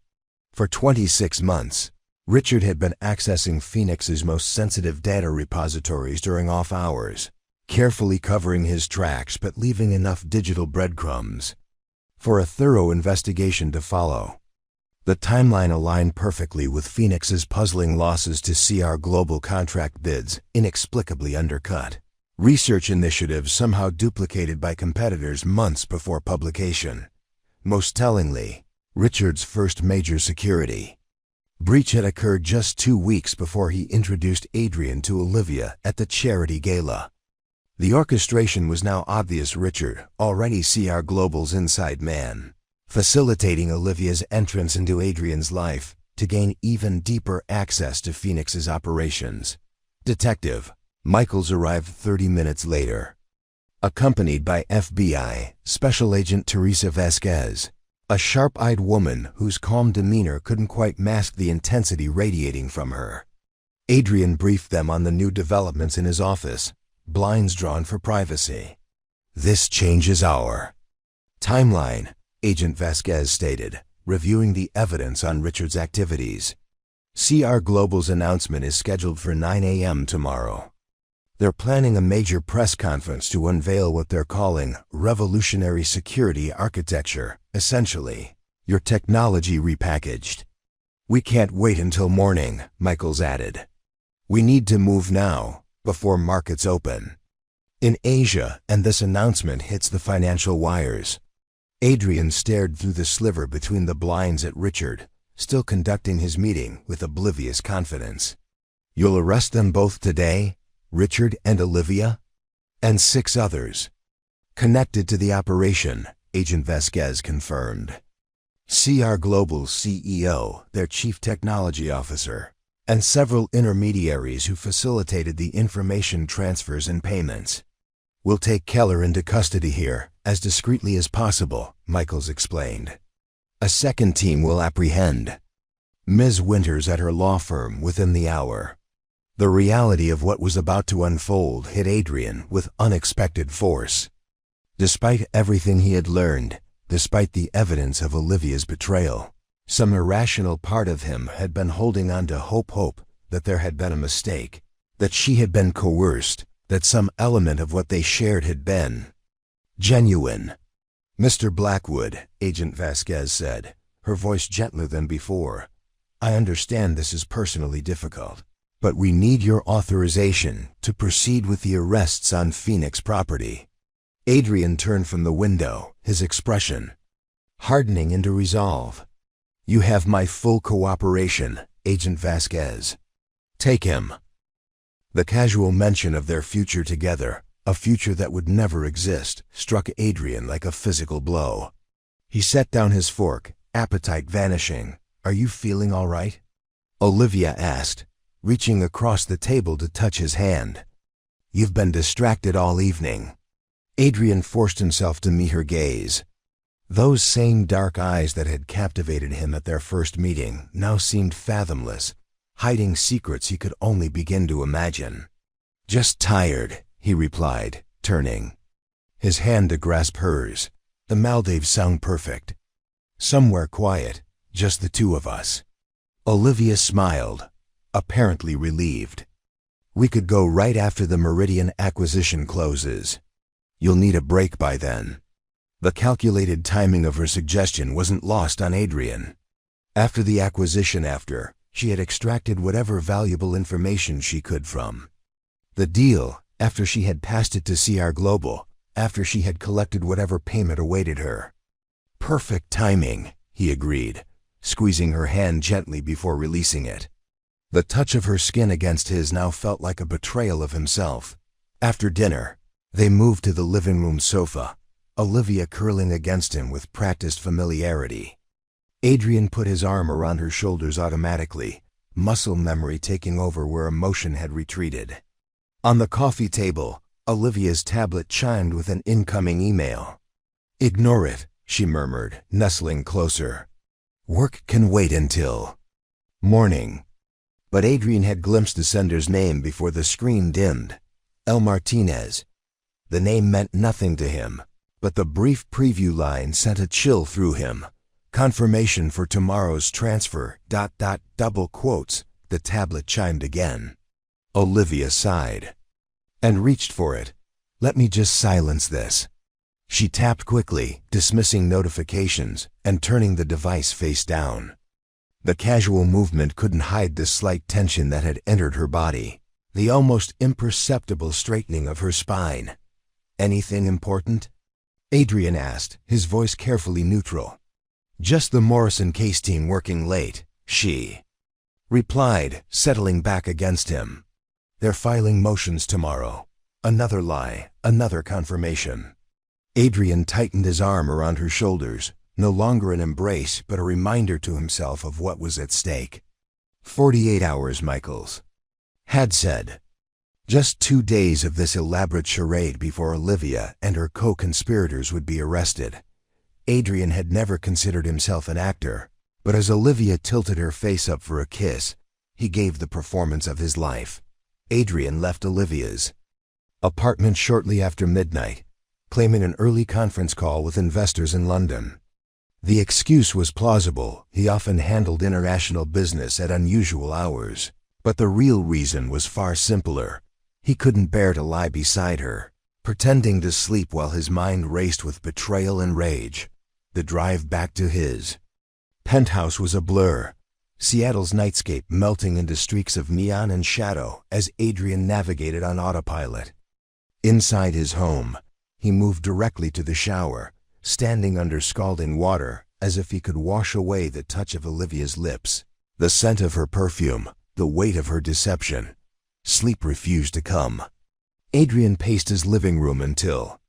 For 26 months, Richard had been accessing Phoenix's most sensitive data repositories during off hours, carefully covering his tracks but leaving enough digital breadcrumbs for a thorough investigation to follow. The timeline aligned perfectly with Phoenix's puzzling losses to CR Global contract bids, inexplicably undercut. Research initiatives somehow duplicated by competitors months before publication. Most tellingly, Richard's first major security breach had occurred just 2 weeks before he introduced Adrian to Olivia at the charity gala. The orchestration was now obvious. Richard, already CR Global's inside man, facilitating Olivia's entrance into Adrian's life to gain even deeper access to Phoenix's operations. Detective Michaels arrived 30 minutes later, accompanied by FBI Special Agent Teresa Vasquez, a sharp-eyed woman whose calm demeanor couldn't quite mask the intensity radiating from her. Adrian briefed them on the new developments in his office, blinds drawn for privacy. This changes our timeline, Agent Vasquez stated, reviewing the evidence on Richard's activities. CR Global's announcement is scheduled for 9 a.m. tomorrow. They're planning a major press conference to unveil what they're calling revolutionary security architecture, essentially your technology repackaged. We can't wait until morning, Michaels added. We need to move now, before markets open in Asia, and this announcement hits the financial wires. Adrian stared through the sliver between the blinds at Richard, still conducting his meeting with oblivious confidence. You'll arrest them both today? Richard and Olivia? And 6 others connected to the operation, Agent Vasquez confirmed. CR Global's CEO, their chief technology officer, and several intermediaries who facilitated the information transfers and payments. We'll take Keller into custody here, as discreetly as possible, Michaels explained. A second team will apprehend Ms. Winters at her law firm within the hour. The reality of what was about to unfold hit Adrian with unexpected force. Despite everything he had learned, despite the evidence of Olivia's betrayal, some irrational part of him had been holding on to hope that there had been a mistake, that she had been coerced, that some element of what they shared had been genuine. Mr. Blackwood, Agent Vasquez said, her voice gentler than before, I understand this is personally difficult, but we need your authorization to proceed with the arrests on Phoenix property. Adrian turned from the window, his expression hardening into resolve. You have my full cooperation, Agent Vasquez. Take him. The casual mention of their future together, a future that would never exist, struck Adrian like a physical blow. He set down his fork, appetite vanishing. "Are you feeling all right?" Olivia asked, reaching across the table to touch his hand. "You've been distracted all evening." Adrian forced himself to meet her gaze. Those same dark eyes that had captivated him at their first meeting now seemed fathomless, hiding secrets he could only begin to imagine. "Just tired," he replied, turning. His hand to grasp hers. "The Maldives sound perfect. Somewhere quiet, just the two of us." Olivia smiled, apparently relieved. "We could go right after the Meridian acquisition closes. You'll need a break by then." The calculated timing of her suggestion wasn't lost on Adrian. After the acquisition she had extracted whatever valuable information she could from the deal, after she had passed it to CR Global, after she had collected whatever payment awaited her. "Perfect timing," he agreed, squeezing her hand gently before releasing it. The touch of her skin against his now felt like a betrayal of himself. After dinner, they moved to the living room sofa, Olivia curling against him with practiced familiarity. Adrian put his arm around her shoulders automatically, muscle memory taking over where emotion had retreated. On the coffee table, Olivia's tablet chimed with an incoming email. "Ignore it," she murmured, nestling closer. "Work can wait until morning." But Adrian had glimpsed the sender's name before the screen dimmed. El Martinez. The name meant nothing to him, but the brief preview line sent a chill through him. "Confirmation for tomorrow's transfer, ... double quotes." The tablet chimed again. Olivia sighed and reached for it. "Let me just silence this." She tapped quickly, dismissing notifications and turning the device face down. The casual movement couldn't hide the slight tension that had entered her body, the almost imperceptible straightening of her spine. "Anything important?" Adrian asked, his voice carefully neutral. "Just the Morrison case team working late," she replied, settling back against him. "They're filing motions tomorrow." Another lie, another confirmation. Adrian tightened his arm around her shoulders, no longer an embrace but a reminder to himself of what was at stake. 48 hours, Michaels had said. Just 2 days of this elaborate charade before Olivia and her co-conspirators would be arrested. Adrian had never considered himself an actor, but as Olivia tilted her face up for a kiss, he gave the performance of his life. Adrian left Olivia's apartment shortly after midnight, claiming an early conference call with investors in London. The excuse was plausible. He often handled international business at unusual hours. But the real reason was far simpler. He couldn't bear to lie beside her, pretending to sleep while his mind raced with betrayal and rage. The drive back to his penthouse was a blur, Seattle's nightscape melting into streaks of neon and shadow as Adrian navigated on autopilot. Inside his home, he moved directly to the shower, standing under scalding water as if he could wash away the touch of Olivia's lips, the scent of her perfume, the weight of her deception. Sleep refused to come. Adrian paced his living room until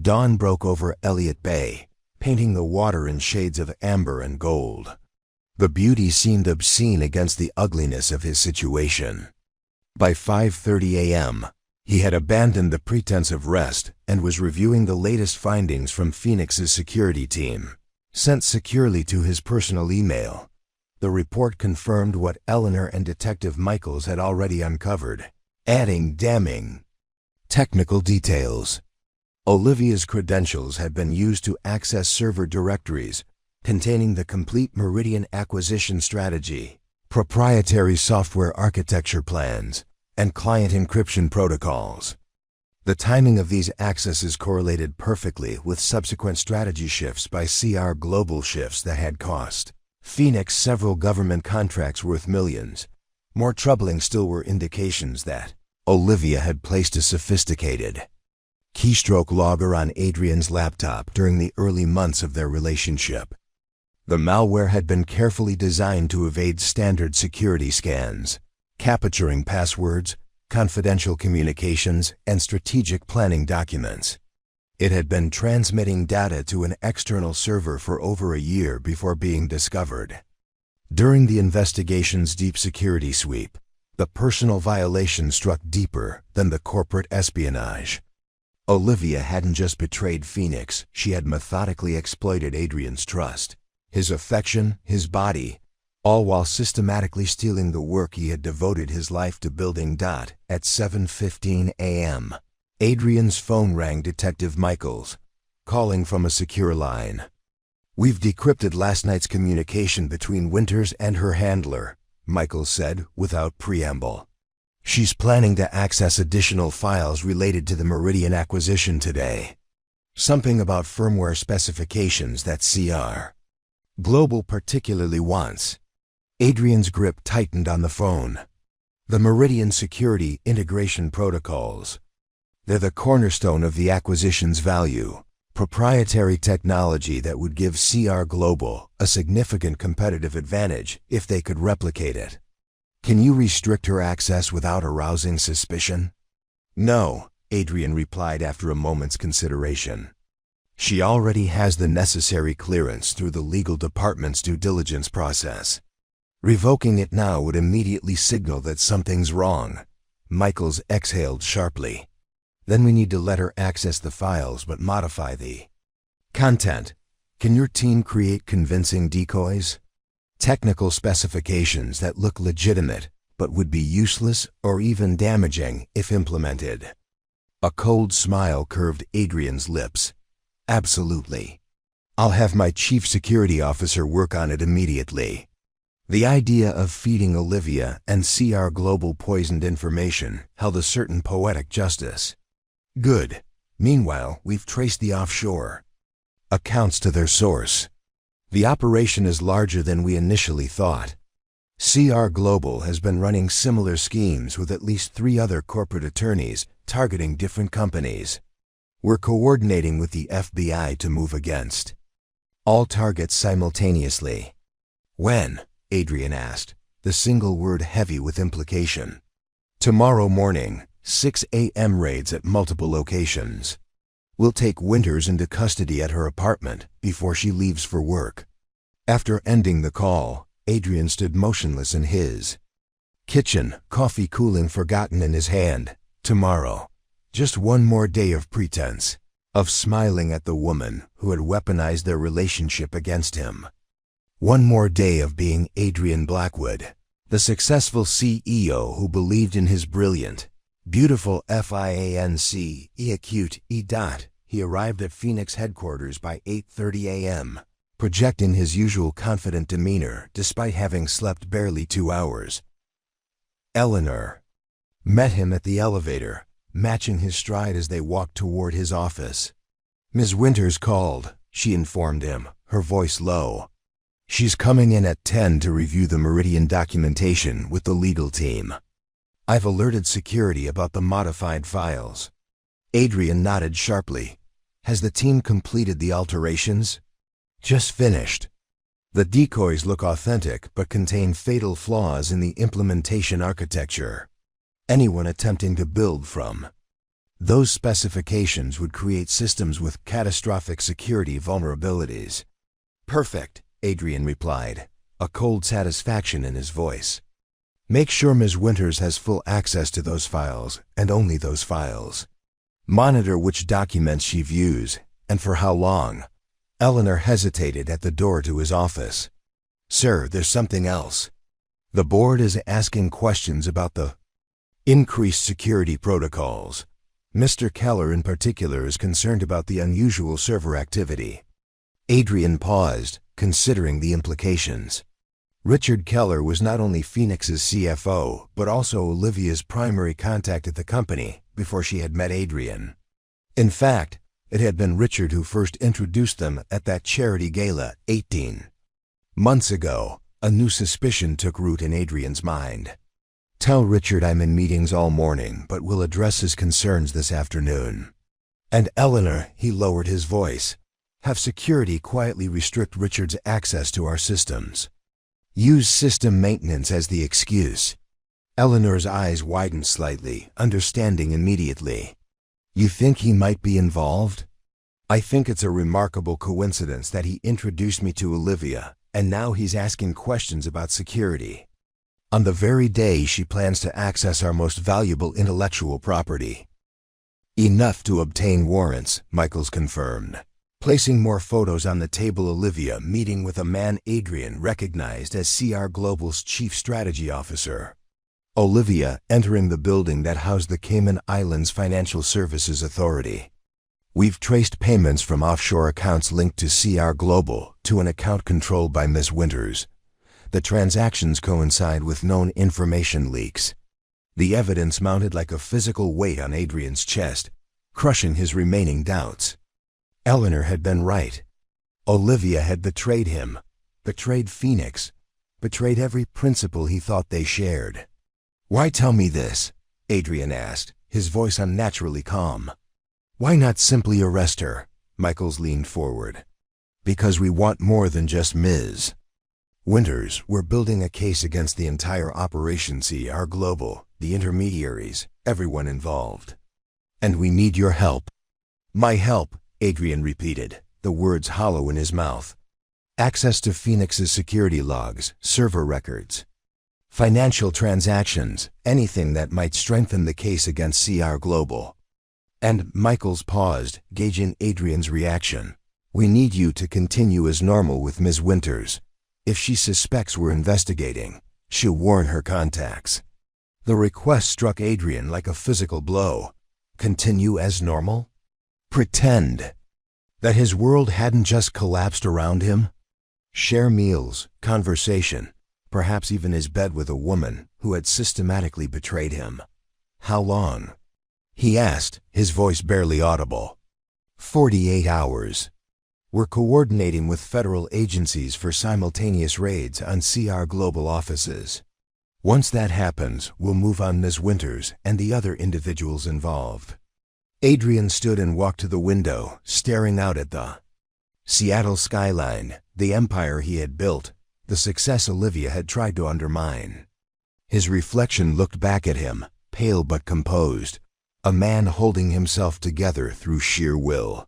dawn broke over Elliott Bay, painting the water in shades of amber and gold. The beauty seemed obscene against the ugliness of his situation. By 5:30 a.m., he had abandoned the pretense of rest and was reviewing the latest findings from Phoenix's security team. Sent securely to his personal email, the report confirmed what Eleanor and Detective Michaels had already uncovered, adding damning technical details. Olivia's credentials had been used to access server directories containing the complete Meridian acquisition strategy, proprietary software architecture plans, and client encryption protocols. The timing of these accesses correlated perfectly with subsequent strategy shifts by CR Global shifts that had cost Phoenix several government contracts worth millions. More troubling still were indications that Olivia had placed a sophisticated keystroke logger on Adrian's laptop during the early months of their relationship. The malware had been carefully designed to evade standard security scans, capturing passwords, confidential communications, and strategic planning documents. It had been transmitting data to an external server for over a year before being discovered. During the investigation's deep security sweep, the personal violation struck deeper than the corporate espionage. Olivia hadn't just betrayed Phoenix, she had methodically exploited Adrian's trust, his affection, his body, all while systematically stealing the work he had devoted his life to building. At 7:15 a.m., Adrian's phone rang. Detective Michaels, calling from a secure line. "We've decrypted last night's communication between Winters and her handler," Michaels said without preamble. "She's planning to access additional files related to the Meridian acquisition today. Something about firmware specifications that CR Global particularly wants." Adrian's grip tightened on the phone. "The Meridian security integration protocols. They're the cornerstone of the acquisition's value. Proprietary technology that would give CR Global a significant competitive advantage if they could replicate it. Can you restrict her access without arousing suspicion?" "No," Adrian replied after a moment's consideration. "She already has the necessary clearance through the legal department's due diligence process. Revoking it now would immediately signal that something's wrong." Michaels exhaled sharply. "Then we need to let her access the files but modify the content. Can your team create convincing decoys? Technical specifications that look legitimate but would be useless or even damaging if implemented." A cold smile curved Adrian's lips. "Absolutely. I'll have my chief security officer work on it immediately." The idea of feeding Olivia and CR Global poisoned information held a certain poetic justice. "Good. Meanwhile, we've traced the offshore accounts to their source. The operation is larger than we initially thought. CR Global has been running similar schemes with at least 3 other corporate attorneys targeting different companies. We're coordinating with the FBI to move against all targets simultaneously." "When?" Adrian asked, the single word heavy with implication. "Tomorrow morning, 6 a.m. raids at multiple locations. We'll take Winters into custody at her apartment before she leaves for work." After ending the call, Adrian stood motionless in his kitchen, coffee cooling forgotten in his hand. Tomorrow. Just one more day of pretense, of smiling at the woman who had weaponized their relationship against him. One more day of being Adrian Blackwood, the successful CEO who believed in his brilliant, beautiful fiancée. He arrived at Phoenix headquarters by 8:30 a.m., projecting his usual confident demeanor despite having slept barely 2 hours. Eleanor met him at the elevator, matching his stride as they walked toward his office. "Ms. Winters called," she informed him, her voice low. "She's coming in at 10 to review the Meridian documentation with the legal team. I've alerted security about the modified files." Adrian nodded sharply. "Has the team completed the alterations?" "Just finished. The decoys look authentic but contain fatal flaws in the implementation architecture. Anyone attempting to build from those specifications would create systems with catastrophic security vulnerabilities." "Perfect," Adrian replied, a cold satisfaction in his voice. "Make sure Ms. Winters has full access to those files, and only those files. Monitor which documents she views, and for how long." Eleanor hesitated at the door to his office. "Sir, there's something else. The board is asking questions about the increased security protocols. Mr. Keller in particular is concerned about the unusual server activity." Adrian paused, considering the implications. Richard Keller was not only Phoenix's CFO, but also Olivia's primary contact at the company before she had met Adrian. In fact, it had been Richard who first introduced them at that charity gala 18 months ago. A new suspicion took root in Adrian's mind. "Tell Richard I'm in meetings all morning, but will address his concerns this afternoon. And Eleanor," he lowered his voice, "have security quietly restrict Richard's access to our systems. Use system maintenance as the excuse." Eleanor's eyes widened slightly, understanding immediately. "You think he might be involved?" I think it's a remarkable coincidence that he introduced me to Olivia, and now he's asking questions about security. On the very day she plans to access our most valuable intellectual property. Enough to obtain warrants, Michaels confirmed. Placing more photos on the table, Olivia meeting with a man Adrian recognized as CR Global's chief strategy officer. Olivia entering the building that housed the Cayman Islands Financial Services Authority. We've traced payments from offshore accounts linked to CR Global to an account controlled by Ms. Winters. The transactions coincide with known information leaks. The evidence mounted like a physical weight on Adrian's chest, crushing his remaining doubts. Eleanor had been right. Olivia had betrayed him, betrayed Phoenix, betrayed every principle he thought they shared. "Why tell me this?" Adrian asked, his voice unnaturally calm. "Why not simply arrest her?" Michaels leaned forward. "Because we want more than just Ms. Winters. We're building a case against the entire operation, CR Global, the intermediaries, everyone involved. And we need your help." "My help," Adrian repeated, the words hollow in his mouth. "Access to Phoenix's security logs, server records, financial transactions, anything that might strengthen the case against CR Global." And Michaels paused, gauging Adrian's reaction. "We need you to continue as normal with Ms. Winters. If she suspects we're investigating, she'll warn her contacts." The request struck Adrian like a physical blow. Continue as normal? Pretend that his world hadn't just collapsed around him? Share meals, conversation, perhaps even his bed with a woman who had systematically betrayed him. "How long?" he asked, his voice barely audible. 48 hours. We're coordinating with federal agencies for simultaneous raids on CR Global offices. Once that happens, we'll move on Ms. Winters and the other individuals involved. Adrian stood and walked to the window, staring out at the Seattle skyline, the empire he had built, the success Olivia had tried to undermine. His reflection looked back at him, pale but composed, a man holding himself together through sheer will.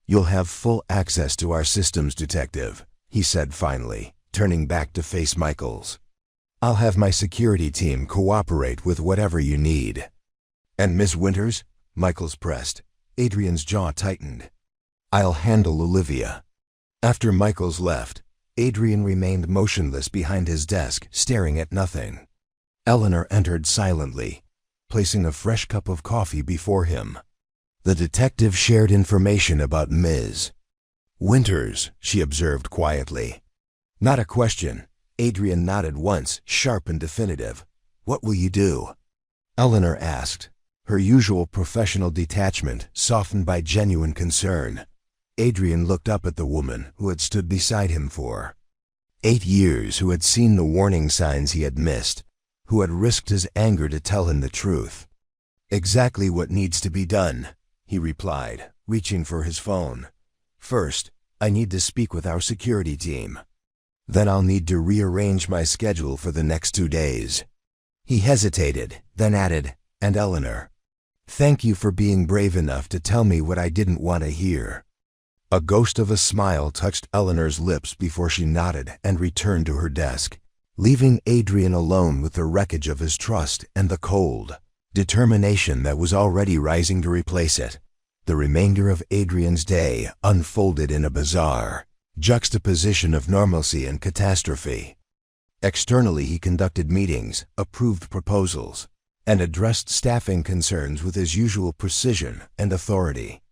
"You'll have full access to our systems, Detective," he said finally, turning back to face Michaels. "I'll have my security team cooperate with whatever you need." "And Miss Winters?" Michaels pressed. Adrian's jaw tightened. "I'll handle Olivia." After Michaels left, Adrian remained motionless behind his desk, staring at nothing. Eleanor entered silently, placing a fresh cup of coffee before him. The detective shared information about Ms. Winters, she observed quietly. "Not a question." Adrian nodded once, sharp and definitive. "What will you do?" Eleanor asked, her usual professional detachment softened by genuine concern. Adrian looked up at the woman who had stood beside him for 8 years, who had seen the warning signs he had missed, who had risked his anger to tell him the truth. "Exactly what needs to be done," he replied, reaching for his phone. "First, I need to speak with our security team. Then I'll need to rearrange my schedule for the next 2 days. He hesitated, then added, "And Eleanor, thank you for being brave enough to tell me what I didn't want to hear." A ghost of a smile touched Eleanor's lips before she nodded and returned to her desk, leaving Adrian alone with the wreckage of his trust and the cold determination that was already rising to replace it. The remainder of Adrian's day unfolded in a bizarre juxtaposition of normalcy and catastrophe. Externally, he conducted meetings, approved proposals, and addressed staffing concerns with his usual precision and authority.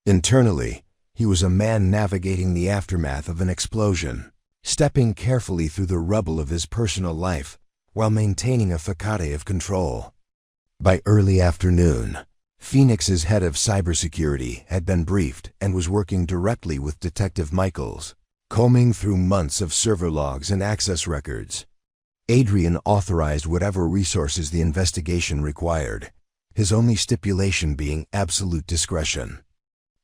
Internally, he was a man navigating the aftermath of an explosion, stepping carefully through the rubble of his personal life while maintaining a facade of control. By early afternoon, Phoenix's head of cybersecurity had been briefed and was working directly with Detective Michaels, combing through months of server logs and access records. Adrian authorized whatever resources the investigation required, his only stipulation being absolute discretion.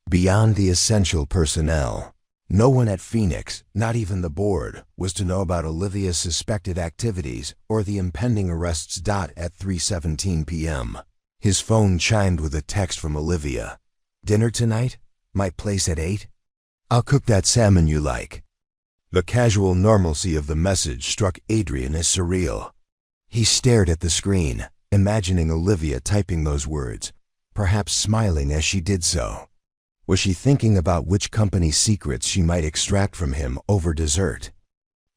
Beyond the essential personnel, no one at Phoenix, not even the board, was to know about Olivia's suspected activities or the impending arrests. At 3:17 p.m., his phone chimed with a text from Olivia. "Dinner tonight? My place at 8? I'll cook that salmon you like. The casual normalcy of the message struck Adrian as surreal. He stared at the screen, imagining Olivia typing those words, perhaps smiling as she did so. Was she thinking about which company's secrets she might extract from him over dessert?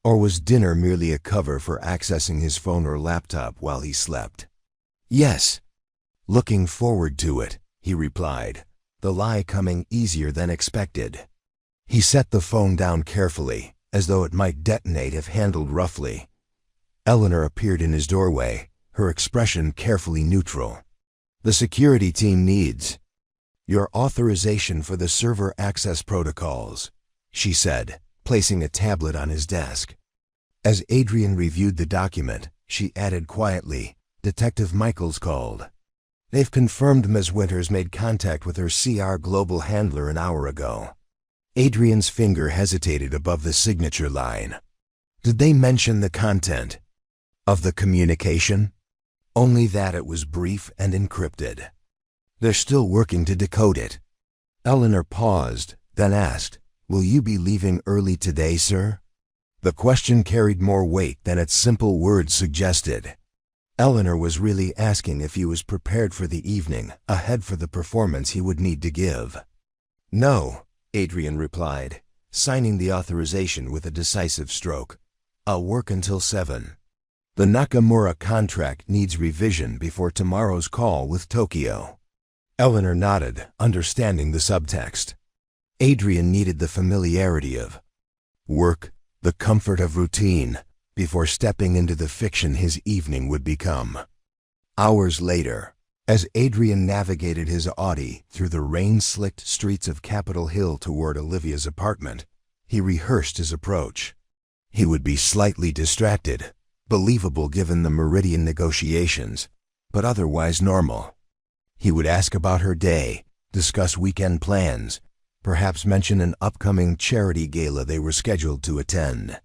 Or was dinner merely a cover for accessing his phone or laptop while he slept? Yes. Looking forward to it, he replied, the lie coming easier than expected. He set the phone down carefully, as though it might detonate if handled roughly. Eleanor appeared in his doorway, her expression carefully neutral. The security team needs your authorization for the server access protocols, she said, placing a tablet on his desk. As Adrian reviewed the document, she added quietly, Detective Michaels called. They've confirmed Ms. Winters made contact with her CR Global handler an hour ago. Adrian's finger hesitated above the signature line. Did they mention the content of the communication? Only that it was brief and encrypted. They're still working to decode it. Eleanor paused, then asked, Will you be leaving early today, sir? The question carried more weight than its simple words suggested. Eleanor was really asking if he was prepared for the evening, ahead for the performance he would need to give. No, Adrian replied, signing the authorization with a decisive stroke. I'll work until 7. The Nakamura contract needs revision before tomorrow's call with Tokyo. Eleanor nodded, understanding the subtext. Adrian needed the familiarity of work, the comfort of routine, before stepping into the fiction his evening would become. Hours later, as Adrian navigated his Audi through the rain-slicked streets of Capitol Hill toward Olivia's apartment, he rehearsed his approach. He would be slightly distracted, believable given the Meridian negotiations, but otherwise normal. He would ask about her day, discuss weekend plans, perhaps mention an upcoming charity gala they were scheduled to attend.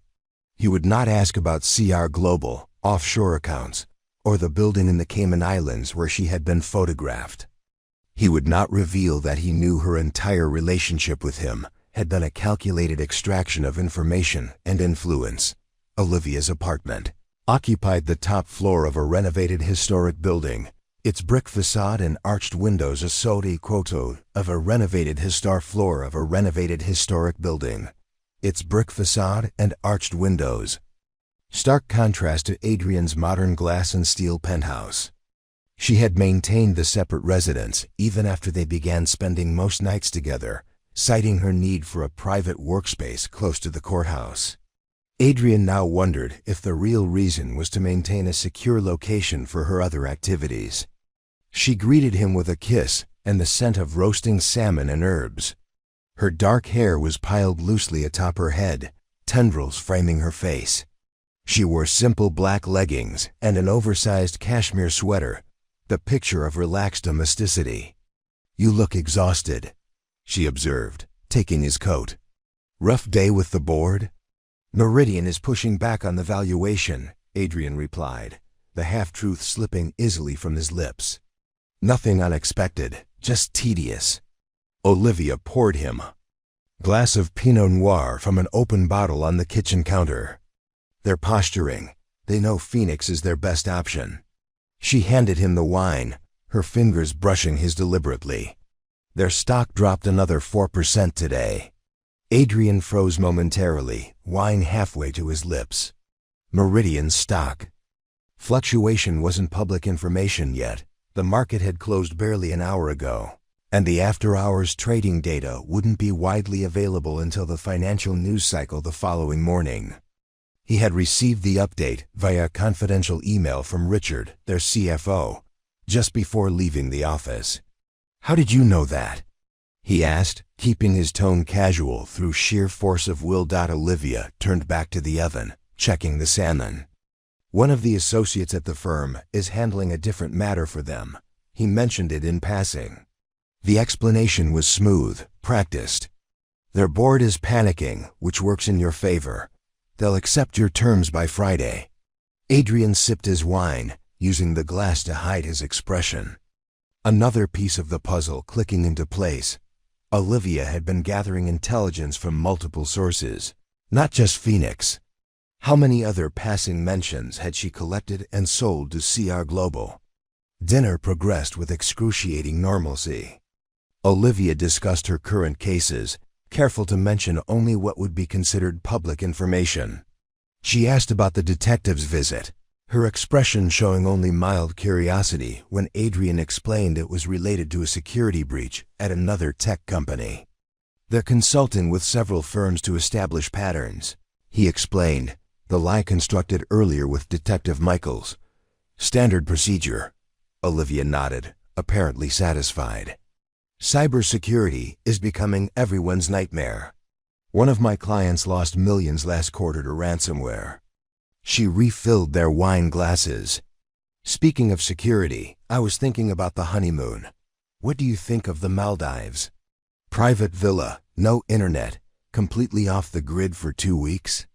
He would not ask about CR Global, offshore accounts, or the building in the Cayman Islands where she had been photographed. He would not reveal that he knew her entire relationship with him had been a calculated extraction of information and influence. Olivia's apartment occupied the top floor of a renovated historic building, its brick facade and arched windows a sode quoto of a renovated floor of a renovated historic building. Its brick facade and arched windows. Stark contrast to Adrian's modern glass and steel penthouse. She had maintained the separate residence even after they began spending most nights together, citing her need for a private workspace close to the courthouse. Adrian now wondered if the real reason was to maintain a secure location for her other activities. She greeted him with a kiss and the scent of roasting salmon and herbs. Her dark hair was piled loosely atop her head, tendrils framing her face. She wore simple black leggings and an oversized cashmere sweater, the picture of relaxed domesticity. You look exhausted, she observed, taking his coat. Rough day with the board? Meridian is pushing back on the valuation, Adrian replied, the half-truth slipping easily from his lips. Nothing unexpected, just tedious. Olivia poured him a glass of Pinot Noir from an open bottle on the kitchen counter. They're posturing. They know Phoenix is their best option. She handed him the wine, her fingers brushing his deliberately. Their stock dropped another 4% today. Adrian froze momentarily, wine halfway to his lips. Meridian's stock. Fluctuation wasn't public information yet. The market had closed barely an hour ago, and the after-hours trading data wouldn't be widely available until the financial news cycle the following morning. He had received the update via a confidential email from Richard, their CFO, just before leaving the office. How did you know that? He asked, keeping his tone casual through sheer force of will. Olivia turned back to the oven, checking the salmon. One of the associates at the firm is handling a different matter for them. He mentioned it in passing. The explanation was smooth, practiced. Their board is panicking, which works in your favor. They'll accept your terms by Friday. Adrian sipped his wine, using the glass to hide his expression. Another piece of the puzzle clicking into place. Olivia had been gathering intelligence from multiple sources, not just Phoenix. How many other passing mentions had she collected and sold to CR Global? Dinner progressed with excruciating normalcy. Olivia discussed her current cases, careful to mention only what would be considered public information. She asked about the detective's visit, her expression showing only mild curiosity when Adrian explained it was related to a security breach at another tech company. They're consulting with several firms to establish patterns, he explained, the lie constructed earlier with Detective Michaels. Standard procedure. Olivia nodded, apparently satisfied. Cybersecurity is becoming everyone's nightmare. One of my clients lost millions last quarter to ransomware. She refilled their wine glasses. Speaking of security, I was thinking about the honeymoon. What do you think of the Maldives? Private villa, no internet, completely off the grid for 2 weeks?